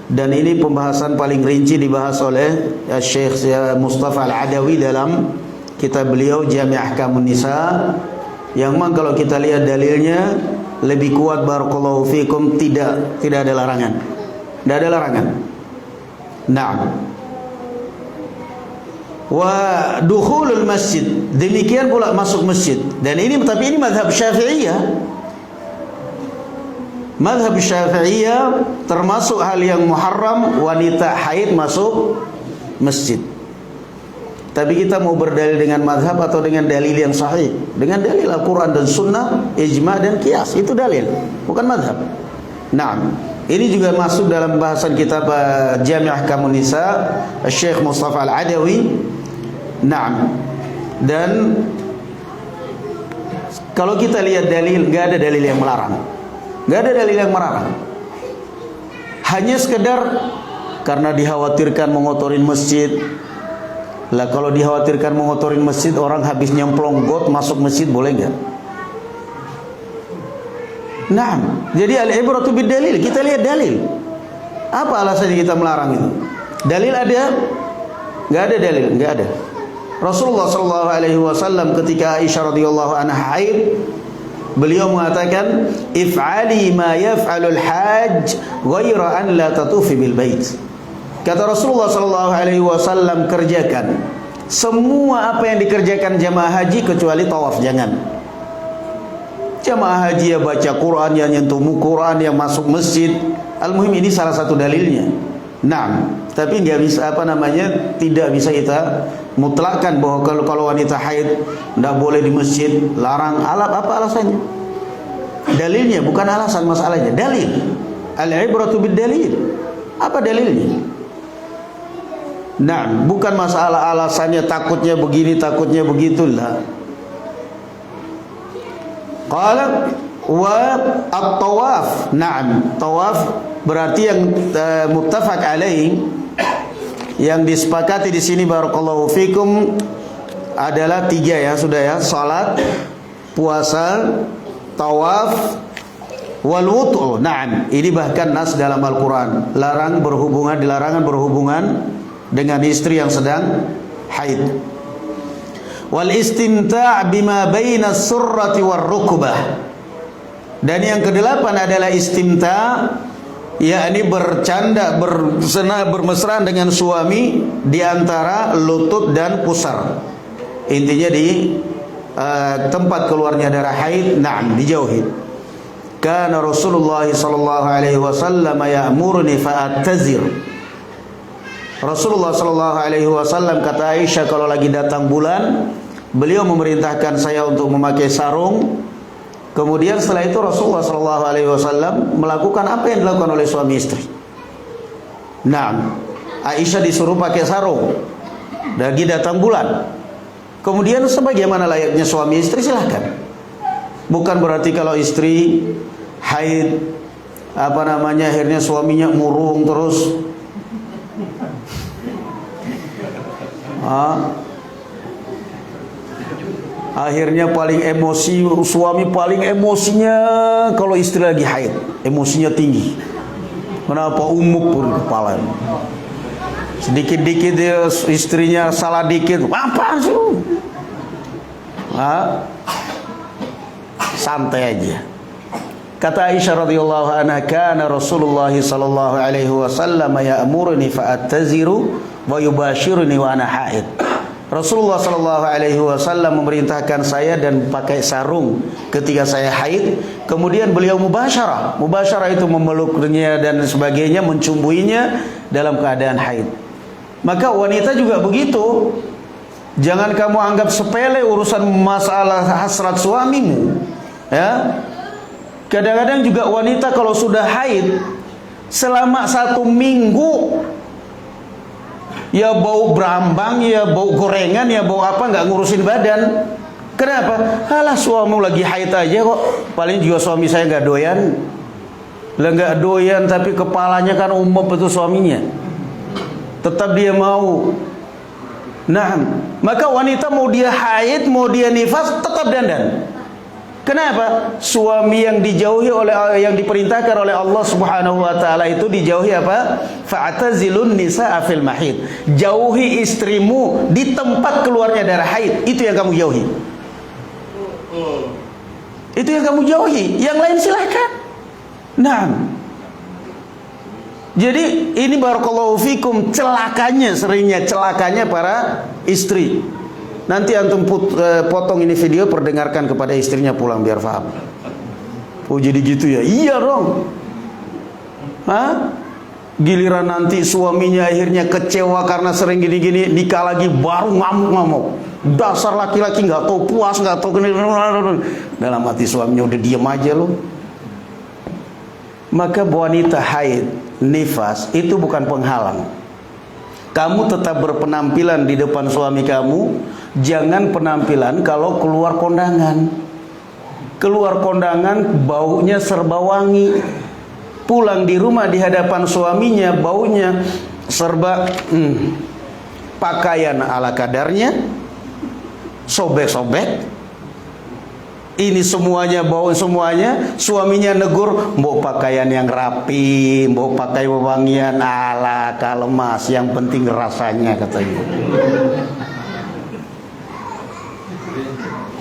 Speaker 1: Dan ini pembahasan paling rinci dibahas oleh Syekh Mustafa Al-Adawi dalam kitab beliau Jami' Ahkamun Nisa, yang memang kalau kita lihat dalilnya lebih kuat, barakallahu fikum, tidak ada larangan. Tidak ada larangan. Naam. Wa dukhulul masjid, demikian pula masuk masjid. Dan ini, tapi ini mazhab Syafi'iyah. Mazhab Syafi'iyah termasuk hal yang muharram wanita haid masuk masjid. Tapi kita mau berdalil dengan mazhab atau dengan dalil yang sahih? Dengan dalil Al-Quran dan Sunnah, ijma' dan qiyas. Itu dalil, bukan mazhab. Naam. Ini juga masuk dalam bahasan kitab Jami' Ahkamun Nisa Syekh Mustafa Al-Adawi. Naam. Dan kalau kita lihat dalil, nggak ada dalil yang melarang. Nggak ada dalil yang melarang. Hanya sekedar karena dikhawatirkan mengotorin masjid. Lah kalau dikhawatirkan mengotorin masjid, orang habis nyemplung got masuk masjid, boleh nggak? Nah, jadi al-ibratu bid dalil. Kita lihat dalil. Apa alasannya kita melarang itu? Dalil ada? Nggak ada dalil, nggak ada. Rasulullah sallallahu alaihi wasallam ketika Aisyah radhiyallahu anha haid, beliau mengatakan, if'ali ma yaf'alul hajj ghaira an la tatufi bil bait. Kata Rasulullah sallallahu alaihi wasallam, kerjakan semua apa yang dikerjakan jamaah haji kecuali tawaf, jangan. Jamaah haji ya baca Quran, ya nyentuh Quran, yang masuk masjid. Al-muhim ini salah satu dalilnya. Nah, tapi nggak bisa tidak bisa kita mutlakkan bahwa kalau wanita haid tidak boleh di masjid, larang. Apa alasannya? Dalilnya, bukan alasan masalahnya. Dalil. Al-ibratu bid dalil. Apa dalilnya? Nah, bukan masalah alasannya, takutnya begini, takutnya begitulah. Qala wa at-tawaf. Naam, tawaf berarti yang muttafaq alaih, yang disepakati di sini barakallahu fikum adalah 3 ya, sudah ya. Salat, puasa, tawaf, wal wudu'. Naam, ini bahkan nas dalam Al-Qur'an, dilarangan berhubungan dengan istri yang sedang haid. Wal istimta' bima baina surrati war rukbah. Dan yang ke-8 adalah istimta', yakni bercanda, bermesraan dengan suami di antara lutut dan pusar. Intinya di tempat keluarnya darah haid, na'am, dijauhi. Kana Rasulullah sallallahu alaihi wasallam ya'muruni fa'atazir. Rasulullah sallallahu alaihi wasallam, kata Aisyah, kalau lagi datang bulan, beliau memerintahkan saya untuk memakai sarung. Kemudian setelah itu Rasulullah sallallahu alaihi wasallam melakukan apa yang dilakukan oleh suami istri. Nah, Aisyah disuruh pakai sarung lagi datang bulan. Kemudian sebagaimana layaknya suami istri, silahkan. Bukan berarti kalau istri haid akhirnya suaminya murung terus. Akhirnya paling emosi, suami paling emosinya kalau istri lagi haid, emosinya tinggi. Kenapa? Umuk pun kepala. Sedikit-dikit dia istrinya salah dikit, apa sih? Santai aja. Kata Aisyah radhiyallahu anha, kana Rasulullah sallallahu alaihi wasallam ya'muruni fa'attaziru wa yubashiruni wa ana haid. Rasulullah sallallahu alaihi wasallam memerintahkan saya dan pakai sarung ketika saya haid. Kemudian beliau mubasyarah. Mubasyarah itu memeluknya dan sebagainya, mencumbuinya dalam keadaan haid. Maka wanita juga begitu. Jangan kamu anggap sepele urusan masalah hasrat suamimu, ya. Kadang-kadang juga wanita kalau sudah haid selama 1 minggu, ya bau berambang, ya bau gorengan, ya bau apa, nggak ngurusin badan. Kenapa? Alah, suamimu lagi haid aja kok. Paling juga suami saya nggak doyan. Lah nggak doyan tapi kepalanya kan umum itu suaminya. Tetap dia mau. Nah, maka wanita mau dia haid, mau dia nifas, tetap dandan. Kenapa? Suami yang dijauhi oleh, yang diperintahkan oleh Allah Subhanahu wa taala itu dijauhi apa? Fa'tazilun nisaa fil mahid. Jauhi istrimu di tempat keluarnya darah haid. Itu yang kamu jauhi. Itu yang kamu jauhi. Yang lain silakan. Nah, jadi ini barakallahu fikum celakanya, seringnya celakanya para istri. Nanti antum potong ini video, perdengarkan kepada istrinya pulang biar paham. Oh jadi gitu ya? Iya dong. Giliran nanti suaminya akhirnya kecewa karena sering gini-gini, nikah lagi baru ngamuk-ngamuk. Dasar laki-laki nggak tahu puas, nggak tahu gini. Dalam hati suaminya udah diem aja loh. Maka wanita haid, nifas itu bukan penghalang. Kamu tetap berpenampilan di depan suami kamu. Jangan penampilan kalau keluar kondangan. Keluar kondangan baunya serba wangi. Pulang di rumah di hadapan suaminya baunya serba pakaian ala kadarnya, sobek-sobek. Ini semuanya bau semuanya. Suaminya negur, mbok pakaian yang rapi, mbok pakai wewangian, ala kalemas, yang penting rasanya, katanya.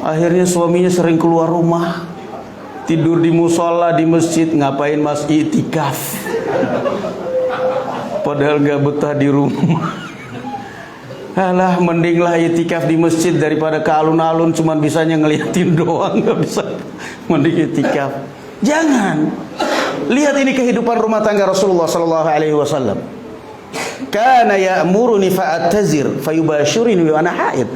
Speaker 1: Akhirnya suaminya sering keluar rumah, tidur di musola di masjid. Ngapain mas? Itikaf. Padahal gak betah di rumah. Alah, mendinglah itikaf di masjid daripada ke alun-alun cuman bisanya ngeliatin doang, gak bisa. Mending itikaf. Jangan. Lihat ini kehidupan rumah tangga Rasulullah sallallahu alaihi wasallam. Kana ya'muruni fa'atazir fayubashirini wa ana haid.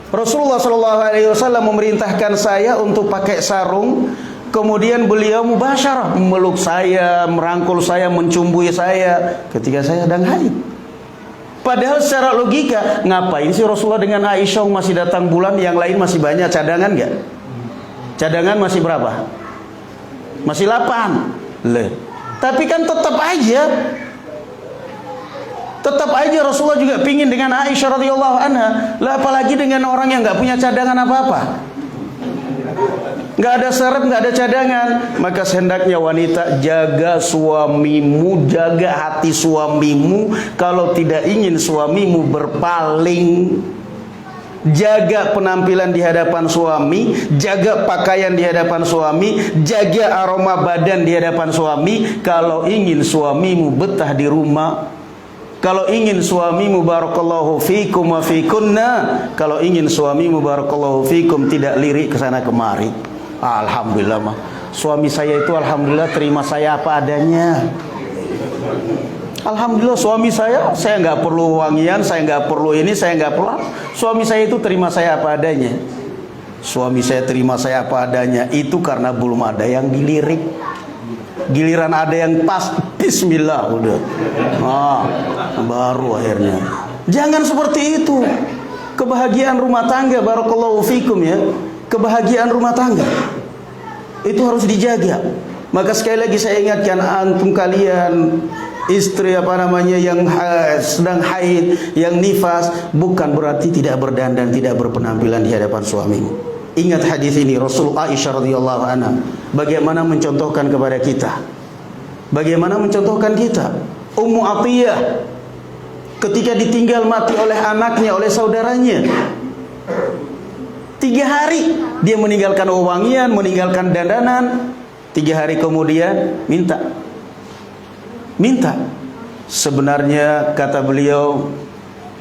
Speaker 1: Rasulullah sallallahu alaihi wasallam memerintahkan saya untuk pakai sarung, kemudian beliau mubasyarah, memeluk saya, merangkul saya, mencumbui saya ketika saya sedang haid. Padahal secara logika, ngapain sih Rasulullah dengan Aisyah masih datang bulan, yang lain masih banyak, cadangan nggak? Cadangan masih berapa? Masih 8. Tapi kan tetap aja Rasulullah juga pingin dengan Aisyah radhiyallahu anha. Lah apalagi dengan orang yang nggak punya cadangan apa-apa, nggak ada serep, nggak ada cadangan. Maka sehendaknya wanita jaga suamimu, jaga hati suamimu. Kalau tidak ingin suamimu berpaling, jaga penampilan di hadapan suami, jaga pakaian di hadapan suami, jaga aroma badan di hadapan suami. Kalau ingin suamimu betah di rumah, kalau ingin suamimu barakallahu fikum wa fikunna, kalau ingin suamimu barakallahu fikum tidak lirik ke sana kemari. Alhamdulillah mah suami saya itu alhamdulillah terima saya apa adanya. Alhamdulillah suami saya nggak perlu wangian, saya nggak perlu ini, saya nggak perlu. Suami saya itu terima saya apa adanya. Suami saya terima saya apa adanya itu karena belum ada yang dilirik. Giliran ada yang pas, bismillah udah. Baru akhirnya. Jangan seperti itu. Kebahagiaan rumah tangga barakallahu fikum ya. Kebahagiaan rumah tangga itu harus dijaga. Maka sekali lagi saya ingatkan antum kalian, istri yang sedang haid, yang nifas, bukan berarti tidak berdandan, tidak berpenampilan di hadapan suamimu. Ingat hadis ini, Rasulullah Aisyah radhiyallahu anha bagaimana mencontohkan kepada kita. Bagaimana mencontohkan kita. Ummu Atiyah ketika ditinggal mati oleh anaknya, oleh saudaranya, 3 hari dia meninggalkan wewangian, meninggalkan dandanan. 3 hari kemudian minta. Sebenarnya kata beliau,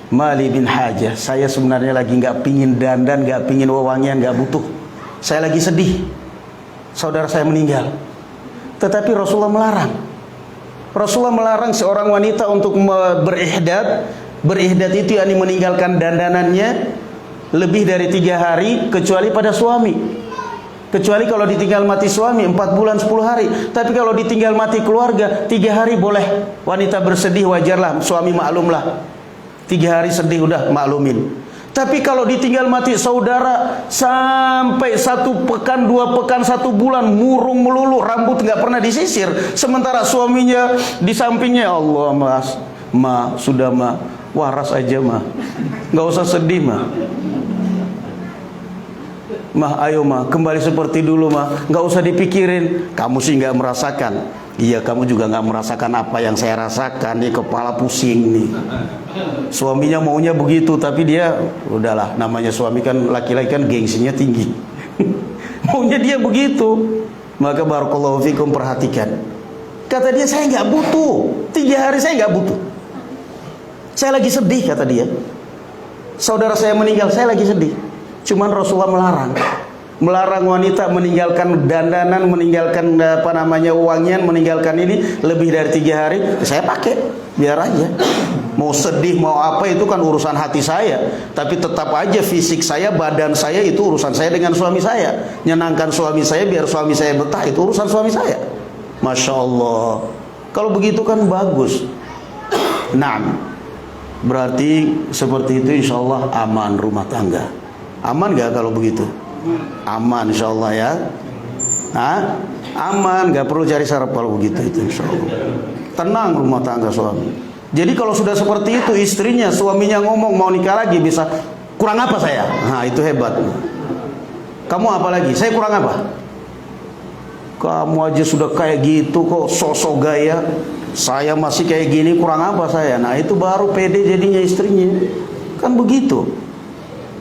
Speaker 1: mali bin hajah, saya sebenarnya lagi gak pingin dandan, gak pingin wewangian, gak butuh. Saya lagi sedih, saudara saya meninggal. Tetapi Rasulullah melarang. Rasulullah melarang seorang wanita untuk berihdad. Berihdad itu yakni meninggalkan dandanannya lebih dari 3 hari, kecuali pada suami. Kecuali kalau ditinggal mati suami 4 bulan 10 hari. Tapi kalau ditinggal mati keluarga 3 hari boleh. Wanita bersedih wajarlah, suami maklumlah. 3 hari sedih udah maklumin. Tapi kalau ditinggal mati saudara sampai 1 pekan, 2 pekan, 1 bulan, murung melulu, rambut nggak pernah disisir, sementara suaminya di sampingnya, Allah sudah waras aja nggak usah sedih ayo kembali seperti dulu nggak usah dipikirin. Kamu sih nggak merasakan. Iya, kamu juga nggak merasakan apa yang saya rasakan. Nih kepala pusing nih. Suaminya maunya begitu, tapi dia udahlah, namanya suami kan, laki-laki kan gengsinya tinggi. Maunya dia begitu. Maka barakallahu fikum, perhatikan. Kata dia, saya nggak butuh. 3 hari saya nggak butuh. Saya lagi sedih, kata dia. Saudara saya meninggal, saya lagi sedih. Cuman Rasulullah melarang wanita meninggalkan dandanan, meninggalkan wewangian, meninggalkan ini lebih dari 3 hari. Saya pakai, biar aja. Mau sedih, mau apa, itu kan urusan hati saya. Tapi tetap aja fisik saya, badan saya, itu urusan saya dengan suami saya. Nyenangkan suami saya, biar suami saya betah, itu urusan suami saya. Masya Allah. Kalau begitu kan bagus. Nah, berarti seperti itu insya Allah aman rumah tangga. Aman gak kalau begitu? Aman insya Allah ya. Aman, gak perlu cari sarap kalau begitu itu insya Allah. Tenang rumah tangga suami. Jadi kalau sudah seperti itu, istrinya, suaminya ngomong mau nikah lagi, bisa, kurang apa saya? Nah itu hebat. Kamu apa lagi? Saya kurang apa? Kamu aja sudah kayak gitu kok, sosok gaya. Saya masih kayak gini, kurang apa saya? Nah itu baru pede jadinya istrinya. Kan begitu.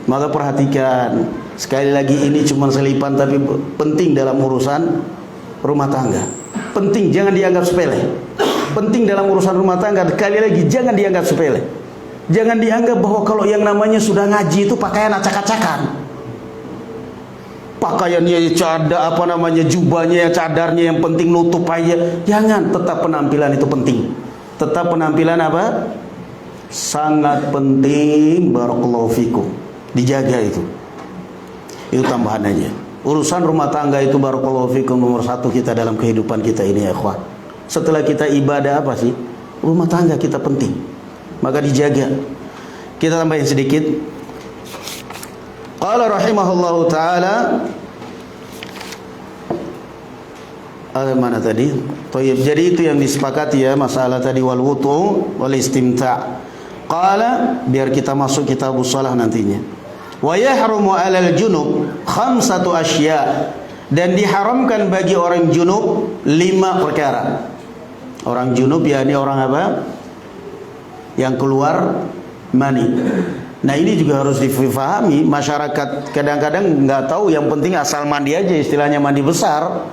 Speaker 1: Maka perhatikan, sekali lagi ini cuma selipan tapi penting dalam urusan rumah tangga. Penting, jangan dianggap sepele. Penting dalam urusan rumah tangga, sekali lagi jangan dianggap sepele. Jangan dianggap bahwa kalau yang namanya sudah ngaji itu pakaian acak-acakan. Pakaiannya jubahnya, cadarnya yang penting nutup aja. Jangan, tetap penampilan itu penting. Tetap penampilan apa? Sangat penting, barakallahu fikum. Dijaga itu tambahan aja. Urusan rumah tangga itu barakallahu fikum nomor 1 kita dalam kehidupan kita ini ya ikhwan. Setelah kita ibadah apa sih? Rumah tangga kita penting, maka dijaga. Kita tambahin sedikit. Qala rahimahullahu ta'ala, mana tadi? Thayyib. Jadi itu yang disepakati ya, masalah tadi wal wudu wal istimta'. Qala, biar kita masuk kitabus shalah nantinya. Wa yahrumu 'alal junub 5 asya', dan diharamkan bagi orang junub 5 perkara. Orang junub yakni orang apa? Yang keluar mani. Nah ini juga harus difahami. Masyarakat kadang-kadang nggak tahu, yang penting asal mandi aja, istilahnya mandi besar.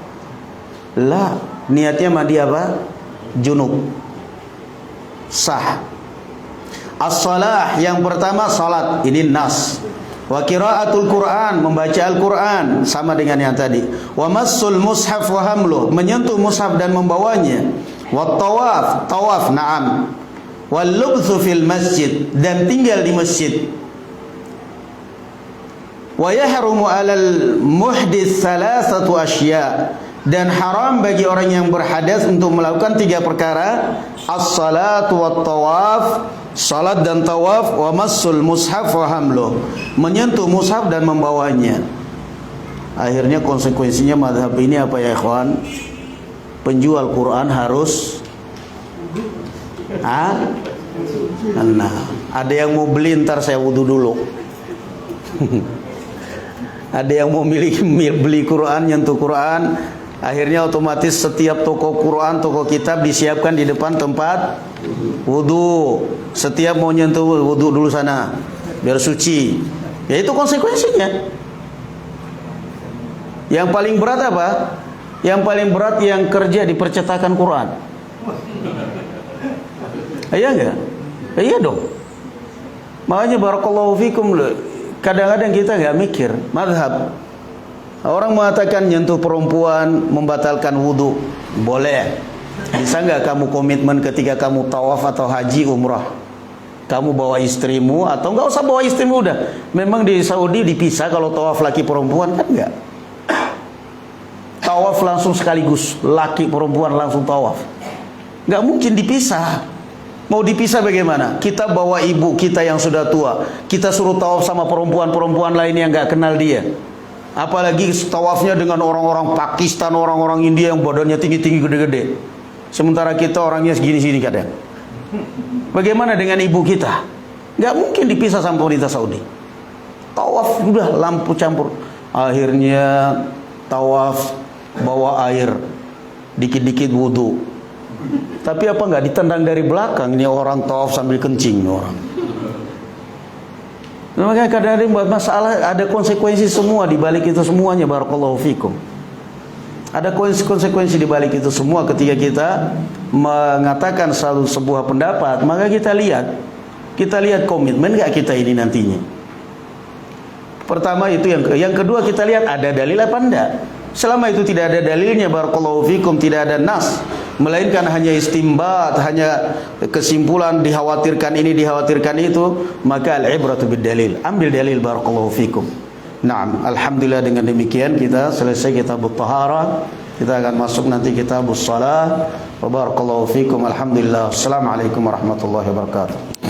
Speaker 1: Lah, niatnya mandi apa? Junub. Sah. As-salah, yang pertama salat, ini nas. Wa qiraatul Quran, membaca Al-Quran, sama dengan yang tadi. Wa massul mushaf wa hamluh, menyentuh mushaf dan membawanya. Wa tawaf, tawaf, na'am. Wal lubthu fil masjid, dan tinggal di masjid. Wa yahrumu 'alal muhdits 3 asya', dan haram bagi orang yang berhadas untuk melakukan 3 perkara: as-salatu wat tawaf, salat dan tawaf, wa massul mushaf wa hamluh, menyentuh mushaf dan membawanya. Akhirnya konsekuensinya mazhab ini apa ya ikhwan? Penjual Quran harus nah, ada yang mau beli, ntar saya wudu dulu. Ada yang mau beli Quran, nyentuh Quran, akhirnya otomatis setiap toko Quran, toko kitab disiapkan di depan tempat wudu. Setiap mau nyentuh wudu dulu sana, biar suci. Ya itu konsekuensinya. Yang paling berat apa? Yang paling berat yang kerja di percetakan Quran. Iya enggak? Iya dong. Makanya barakallahu fikum, kadang-kadang kita enggak mikir mazhab. Orang mengatakan nyentuh perempuan membatalkan wudu. Boleh. Bisa enggak kamu komitmen ketika kamu tawaf atau haji umrah? Kamu bawa istrimu atau enggak usah bawa istrimu udah. Memang di Saudi dipisah kalau tawaf laki perempuan kan enggak? Tawaf langsung sekaligus, laki perempuan langsung tawaf. Enggak mungkin dipisah. Mau dipisah bagaimana? Kita bawa ibu kita yang sudah tua, kita suruh tawaf sama perempuan-perempuan lain yang enggak kenal dia. Apalagi tawafnya dengan orang-orang Pakistan, orang-orang India yang badannya tinggi-tinggi, gede-gede. Sementara kita orangnya segini-segini kadang. Bagaimana dengan ibu kita? Enggak mungkin dipisah sama pemerintah Saudi. Tawaf udah lampu campur. Akhirnya tawaf bawa air, dikit-dikit wudu. Tapi apa enggak ditendang dari belakang? Ini orang tawaf sambil kencing orang. Makanya kadang-kadang buat masalah, ada konsekuensi semua di balik itu semuanya. Barakallahu fikum. Ada konsekuensi di balik itu semua. Ketika kita mengatakan sebuah pendapat, maka kita lihat komitmen enggak kita ini nantinya. Pertama itu yang kedua kita lihat ada dalil apa enggak. Selama itu tidak ada dalilnya, barakallahu fikum, tidak ada nas, melainkan hanya istimbat, hanya kesimpulan, dikhawatirkan ini, dikhawatirkan itu, maka al-ibratu bid-dalil. Ambil dalil, barakallahu fikum. Naam, alhamdulillah dengan demikian kita selesai kitabut taharah. Kita akan masuk nanti kitabus shalah. Wa barakallahu fikum. Alhamdulillah. Assalamualaikum warahmatullahi wabarakatuh.